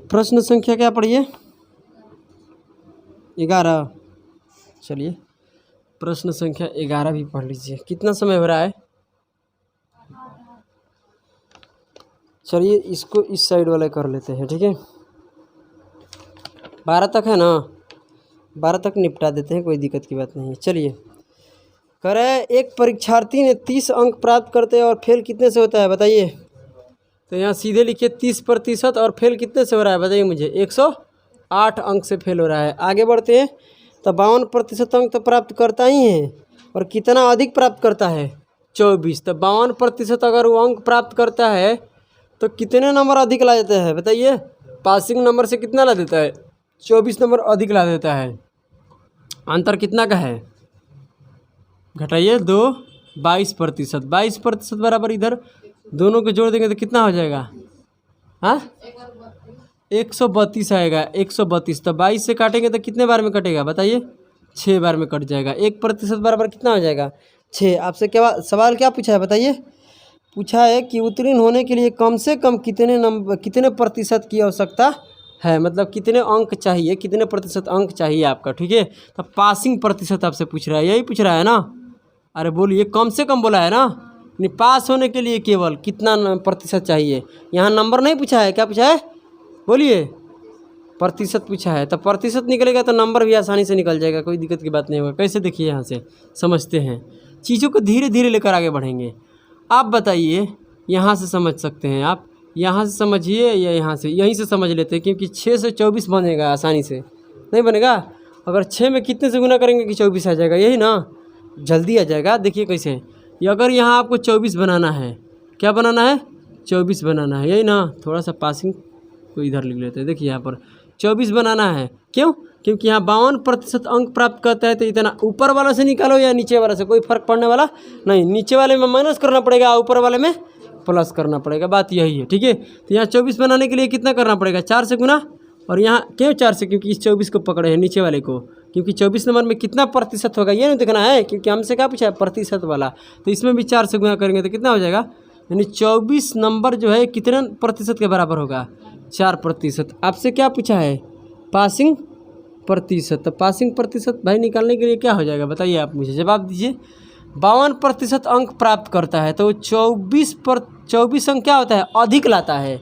प्रश्न संख्या क्या पढ़िए, 11। चलिए प्रश्न संख्या 11 भी पढ़ लीजिए। कितना समय हो रहा है, चलिए इसको इस साइड वाले कर लेते हैं, ठीक है। 12 तक है ना, 12 तक निपटा देते हैं, कोई दिक्कत की बात नहीं है। चलिए करे, एक परीक्षार्थी ने 30 अंक प्राप्त करते हैं और फेल कितने से होता है, बताइए। तो यहाँ सीधे लिखिए 30%, और फेल कितने से हो रहा है, बताइए मुझे, 108 अंक से फेल हो रहा है। आगे बढ़ते हैं, तो 52% अंक तो प्राप्त करता ही है, और कितना अधिक प्राप्त करता है, 24। तो 52% अगर वो अंक प्राप्त करता है तो कितने नंबर अधिक ला देता है, बताइए। पासिंग नंबर से कितना ला देता है, 24 नंबर अधिक ला देता है। अंतर कितना का है, घटाइए 2, 22%। 22% बराबर इधर दोनों को जोड़ देंगे तो कितना हो जाएगा, हाँ 132 आएगा, 132। तो 22 से काटेंगे तो कितने बार में कटेगा, बताइए, 6 बार में कट जाएगा। 1% बराबर कितना हो जाएगा, 6। आपसे क्या सवाल क्या पूछा है, बताइए। पूछा है कि उत्तीर्ण होने के लिए कम से कम कितने प्रतिशत की आवश्यकता है, मतलब कितने अंक चाहिए, कितने प्रतिशत अंक चाहिए आपका, ठीक है। तो पासिंग प्रतिशत आपसे पूछ रहा है, यही पूछ रहा है ना। अरे बोलिए, कम से कम बोला है ना, नहीं पास होने के लिए केवल कितना प्रतिशत चाहिए। यहाँ नंबर नहीं पूछा है, क्या पूछा है, बोलिए, प्रतिशत पूछा है। तो प्रतिशत निकलेगा तो नंबर भी आसानी से निकल जाएगा, कोई दिक्कत की बात नहीं होगा। कैसे, देखिए यहाँ से समझते हैं, चीज़ों को धीरे धीरे लेकर आगे बढ़ेंगे। आप बताइए, यहाँ से समझ सकते हैं आप, यहाँ से समझिए या यहाँ से, यहीं से समझ लेते हैं, क्योंकि 6 से 24 बनेगा, आसानी से नहीं बनेगा। अगर 6 में कितने से गुना करेंगे कि 24 आ जाएगा, यही ना, जल्दी आ जाएगा। देखिए कैसे, ये अगर यहाँ आपको 24 बनाना है, क्या बनाना है, 24 बनाना है, यही ना। थोड़ा सा पासिंग को इधर लिख लेते हैं, देखिए यहाँ पर 24 बनाना है, क्यों, क्योंकि यहाँ 52% अंक प्राप्त करता है तो इतना ऊपर वाला से निकालो या नीचे वाला से, कोई फर्क पड़ने वाला नहीं। नीचे वाले में माइनस करना पड़ेगा, ऊपर वाले में प्लस करना पड़ेगा, बात यही है। ठीक है, तो यहाँ 24 बनाने के लिए कितना करना पड़ेगा, 4 से गुना। और यहाँ क्यों 4 से, क्योंकि इस 24 को पकड़े हैं नीचे वाले को, क्योंकि 24 नंबर में कितना प्रतिशत होगा ये नहीं देखना है, क्योंकि हमसे क्या पूछा है, प्रतिशत वाला। तो इसमें भी 4 से गुना करेंगे तो कितना हो जाएगा, यानी 24 नंबर जो है कितने प्रतिशत के बराबर होगा, 4%। आपसे क्या पूछा है, पासिंग प्रतिशत। तो पासिंग प्रतिशत भाई निकालने के लिए क्या हो जाएगा बताइए, आप मुझे जवाब दीजिए। 52% अंक प्राप्त करता है तो 24 अंक क्या होता है, अधिक लाता है।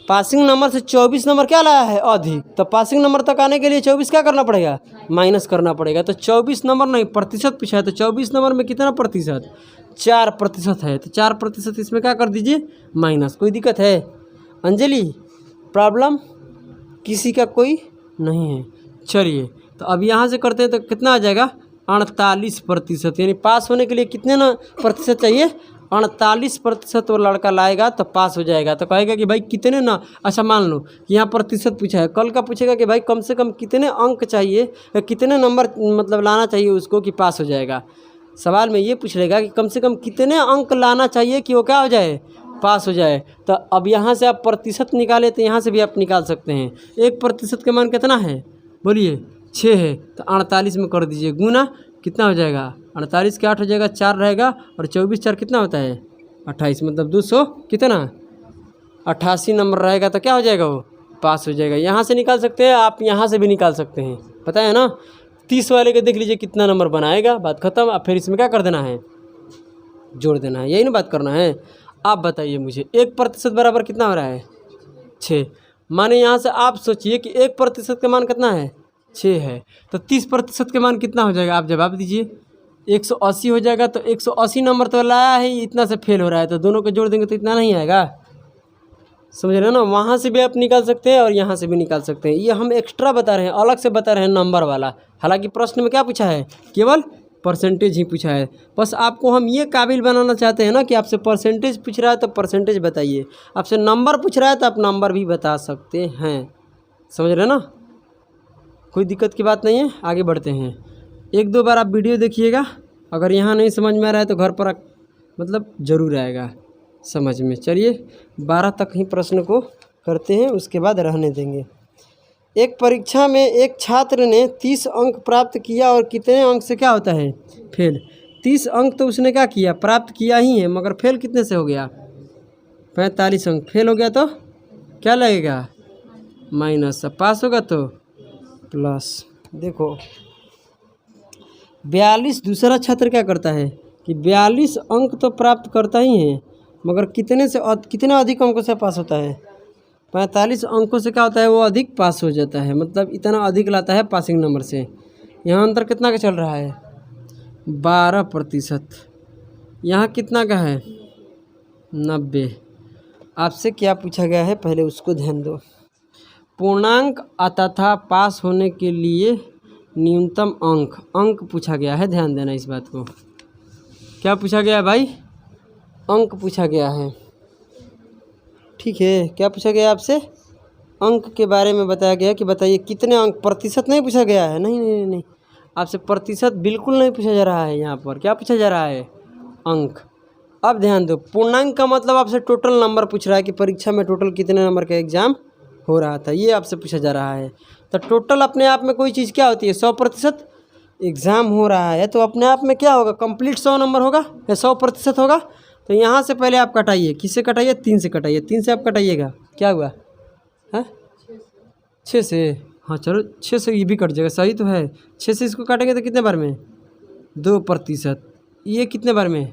पासिंग नंबर से 24 नंबर क्या लाया है, अधिक। तो पासिंग नंबर तक आने के लिए 24 क्या करना पड़ेगा, माइनस करना पड़ेगा। तो 24 नंबर नहीं, प्रतिशत पूछा है, तो 24 नंबर में कितना प्रतिशत, 4% है। तो 4% इसमें क्या कर दीजिए, माइनस। कोई दिक्कत है अंजलि, प्रॉब्लम किसी का कोई नहीं है। चलिए तो अब यहाँ से करते हैं तो कितना आ जाएगा, 48%। यानी पास होने के लिए कितने ना प्रतिशत चाहिए, 48% वो लड़का लाएगा तो पास हो जाएगा। तो कहेगा कि भाई कितने ना, अच्छा मान लो कि यहाँ प्रतिशत पूछा है, कल का पूछेगा कि भाई कम से कम कितने अंक चाहिए या कितने नंबर मतलब लाना चाहिए उसको कि पास हो जाएगा। सवाल में ये पूछ लेगा कि कम से कम कितने अंक लाना चाहिए कि वो क्या हो जाए, पास हो जाए। तो अब यहाँ से आप प्रतिशत निकाले तो यहाँ से भी आप निकाल सकते हैं। 1% का मान कितना है बोलिए, 6 है। तो 48 में कर दीजिए गुना, कितना हो जाएगा, 48 के 8 हो जाएगा, 4 रहेगा, और 24 4 कितना होता है, 28, मतलब 200 कितना 88 नंबर रहेगा। तो क्या हो जाएगा, वो पास हो जाएगा। यहाँ से निकाल सकते हैं आप, यहाँ से भी निकाल सकते हैं, पता है ना। 30 वाले के देख लीजिए कितना नंबर बनाएगा, बात खत्म। अब फिर इसमें क्या कर देना है, जोड़ देना है, यही ना बात करना है। आप बताइए मुझे 1% बराबर कितना हो रहा है, 6। माने यहाँ से आप सोचिए कि 1% का मान कितना है, 6 है। तो 30% के मान कितना हो जाएगा, आप जवाब दीजिए। 180 हो जाएगा। तो 180 नंबर तो लाया है, इतना से फेल हो रहा है, तो दोनों को जोड़ देंगे तो इतना नहीं आएगा, समझ रहे हो ना। वहाँ से भी आप निकाल सकते हैं और यहाँ से भी निकाल सकते हैं। ये हम एक्स्ट्रा बता रहे हैं, अलग से बता रहे हैं नंबर वाला। हालांकि प्रश्न में क्या पूछा है, केवल परसेंटेज ही पूछा है। बस आपको हम ये काबिल बनाना चाहते हैं ना कि आपसे परसेंटेज पूछ रहा है तो परसेंटेज बताइए, आपसे नंबर पूछ रहा है तो आप नंबर भी बता सकते हैं, समझ रहे ना। कोई दिक्कत की बात नहीं है, आगे बढ़ते हैं। 1-2 बार आप वीडियो देखिएगा, अगर यहाँ नहीं समझ में आ रहा है तो घर पर मतलब ज़रूर आएगा समझ में। चलिए 12 तक ही प्रश्न को करते हैं, उसके बाद रहने देंगे। एक परीक्षा में एक छात्र ने 30 अंक प्राप्त किया और कितने अंक से क्या होता है, फेल। 30 अंक तो उसने क्या किया, प्राप्त किया ही है, मगर फेल कितने से हो गया, 45 अंक। फेल हो गया तो क्या लगेगा, माइनस। पास होगा तो प्लस। देखो 42, दूसरा छात्र क्या करता है कि 42 अंक तो प्राप्त करता ही है, मगर कितने अधिक अंकों से पास होता है, 45 अंकों से क्या होता है, वो अधिक पास हो जाता है, मतलब इतना अधिक लाता है पासिंग नंबर से। यहाँ अंतर कितना का चल रहा है, 12%। यहाँ कितना का है, 90। आपसे क्या पूछा गया है पहले उसको ध्यान दो। पूर्णांक आता था पास होने के लिए न्यूनतम अंक पूछा गया है, ध्यान देना इस बात को। क्या पूछा गया है भाई, अंक पूछा गया है, ठीक है। क्या पूछा गया आपसे, अंक के बारे में बताया गया कि बताइए कितने अंक, प्रतिशत नहीं पूछा गया है, नहीं, आपसे प्रतिशत बिल्कुल नहीं पूछा जा रहा है। यहाँ पर क्या पूछा जा रहा है, अंक। अब ध्यान दो, पूर्णांक का मतलब आपसे टोटल नंबर पूछ रहा है कि परीक्षा में टोटल कितने नंबर का एग्ज़ाम हो रहा था, ये आपसे पूछा जा रहा है। तो टोटल अपने आप में कोई चीज़ क्या होती है, 100% एग्ज़ाम हो रहा है तो अपने आप में क्या होगा, कंप्लीट 100 नंबर होगा या 100% होगा। तो यहाँ से पहले आप कटाइए, किससे कटाइए, 3 से कटाइए, 3 से आप कटाइएगा, क्या हुआ है, 6 से। हाँ चलो 6 से ये भी कट जाएगा, सही तो है। 6 से इसको काटेंगे तो कितने बार में, 2%। ये कितने बार में,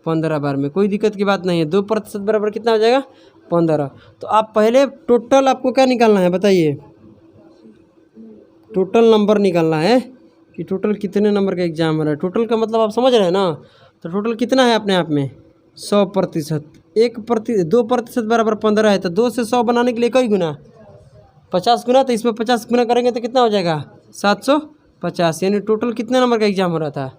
15 बार में। कोई दिक्कत की बात नहीं है। 2% बराबर कितना हो जाएगा, 15। तो आप पहले टोटल आपको क्या निकालना है बताइए, टोटल नंबर निकालना है कि टोटल कितने नंबर का एग्ज़ाम हो रहा है। टोटल का मतलब आप समझ रहे हैं ना, तो टोटल कितना है अपने आप में 100%। 2% बराबर 15 है, तो 2 से 100 बनाने के लिए कई गुना, 50 गुना। तो इसमें 50 गुना करेंगे तो कितना हो जाएगा, 750। यानी टोटल कितने नंबर का एग्ज़ाम हो रहा था,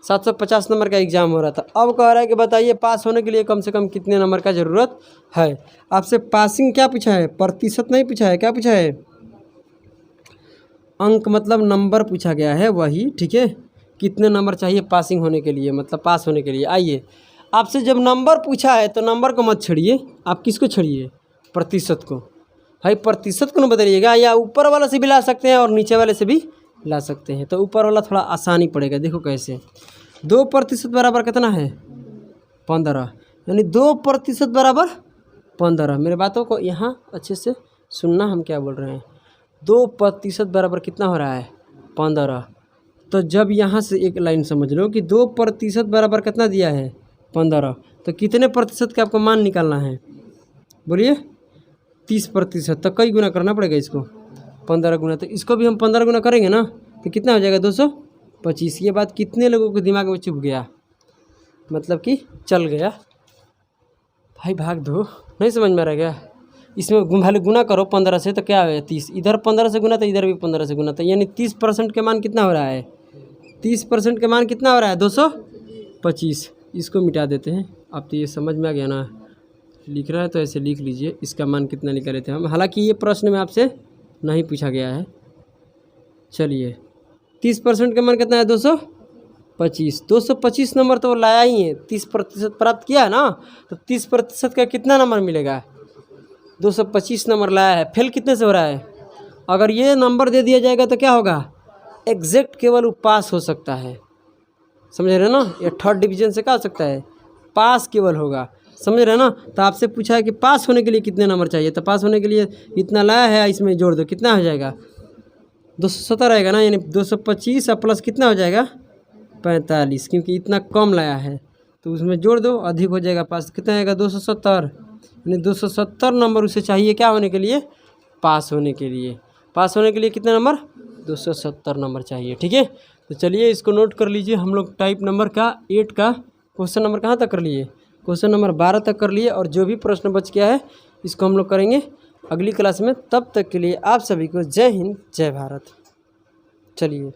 750 नंबर का एग्ज़ाम हो रहा था। अब कह रहा है कि बताइए पास होने के लिए कम से कम कितने नंबर का ज़रूरत है। आपसे पासिंग क्या पूछा है, प्रतिशत नहीं पूछा है, क्या पूछा है, अंक मतलब नंबर पूछा गया है वही, ठीक है। कितने नंबर चाहिए पासिंग होने के लिए, मतलब पास होने के लिए। आइए, आपसे जब नंबर पूछा है तो नंबर को मत छेड़िए, आप किसको छेड़िए, प्रतिशत को। भाई प्रतिशत को न बदलिएगा, या ऊपर वाला से भी ला सकते हैं और नीचे वाले से भी ला सकते हैं। तो ऊपर वाला थोड़ा आसानी पड़ेगा। देखो कैसे, 2% बराबर कितना है 15, यानी 2% बराबर 15। मेरे बातों को यहाँ अच्छे से सुनना, हम क्या बोल रहे हैं। 2% बराबर कितना हो रहा है 15। तो जब यहाँ से एक लाइन समझ लो कि 2% बराबर कितना दिया है 15, तो कितने प्रतिशत का आपको मान निकालना है, बोलिए 30%। तो कई गुना करना पड़ेगा इसको, 15 गुना। तो इसको भी हम 15 गुना करेंगे ना, तो कितना हो जाएगा 225। ये बात कितने लोगों के दिमाग में चुभ गया, मतलब कि चल गया। भाई भाग दो, नहीं समझ में आ रहा क्या। इसमें भले गुना करो 15 से तो क्या है 30, इधर 15 से गुना तो इधर भी 15 से गुना, तो यानी 30% के मान कितना हो रहा है, 30% के मान कितना हो रहा है 225। इसको मिटा देते हैं। अब तो ये समझ में आ गया ना, लिख रहा है तो ऐसे लिख लीजिए इसका मान कितना निकाले थे हम। हालांकि ये प्रश्न में आपसे नहीं पूछा गया है। चलिए 30% का मान कितना है 225। 225 नंबर तो वो लाया ही है, 30% प्राप्त किया है ना, तो 30% का कितना नंबर मिलेगा 225 नंबर लाया है। फेल कितने से हो रहा है, अगर ये नंबर दे दिया जाएगा तो क्या होगा, एग्जैक्ट केवल वो पास हो सकता है, समझ रहे ना। ये 3rd डिवीजन से क्या हो सकता है, पास केवल होगा, समझ रहे ना। तो आपसे पूछा है कि पास होने के लिए कितने नंबर चाहिए, तो पास होने के लिए इतना लाया है, इसमें जोड़ दो, कितना हो जाएगा 270 रहेगा ना, यानी 225 और प्लस कितना हो जाएगा 45, क्योंकि इतना कम लाया है तो उसमें जोड़ दो, अधिक हो जाएगा पास। कितना आएगा 270, यानी 270 नंबर उसे चाहिए क्या होने के लिए, पास होने के लिए। पास होने के लिए कितना नंबर 270 नंबर चाहिए, ठीक है। तो चलिए इसको नोट कर लीजिए। हम लोग टाइप नंबर का 8 का क्वेश्चन नंबर कहाँ तक कर लिए, क्वेश्चन नंबर 12 तक कर लिए, और जो भी प्रश्न बच गया है इसको हम लोग करेंगे अगली क्लास में। तब तक के लिए आप सभी को जय हिंद जय भारत। चलिए।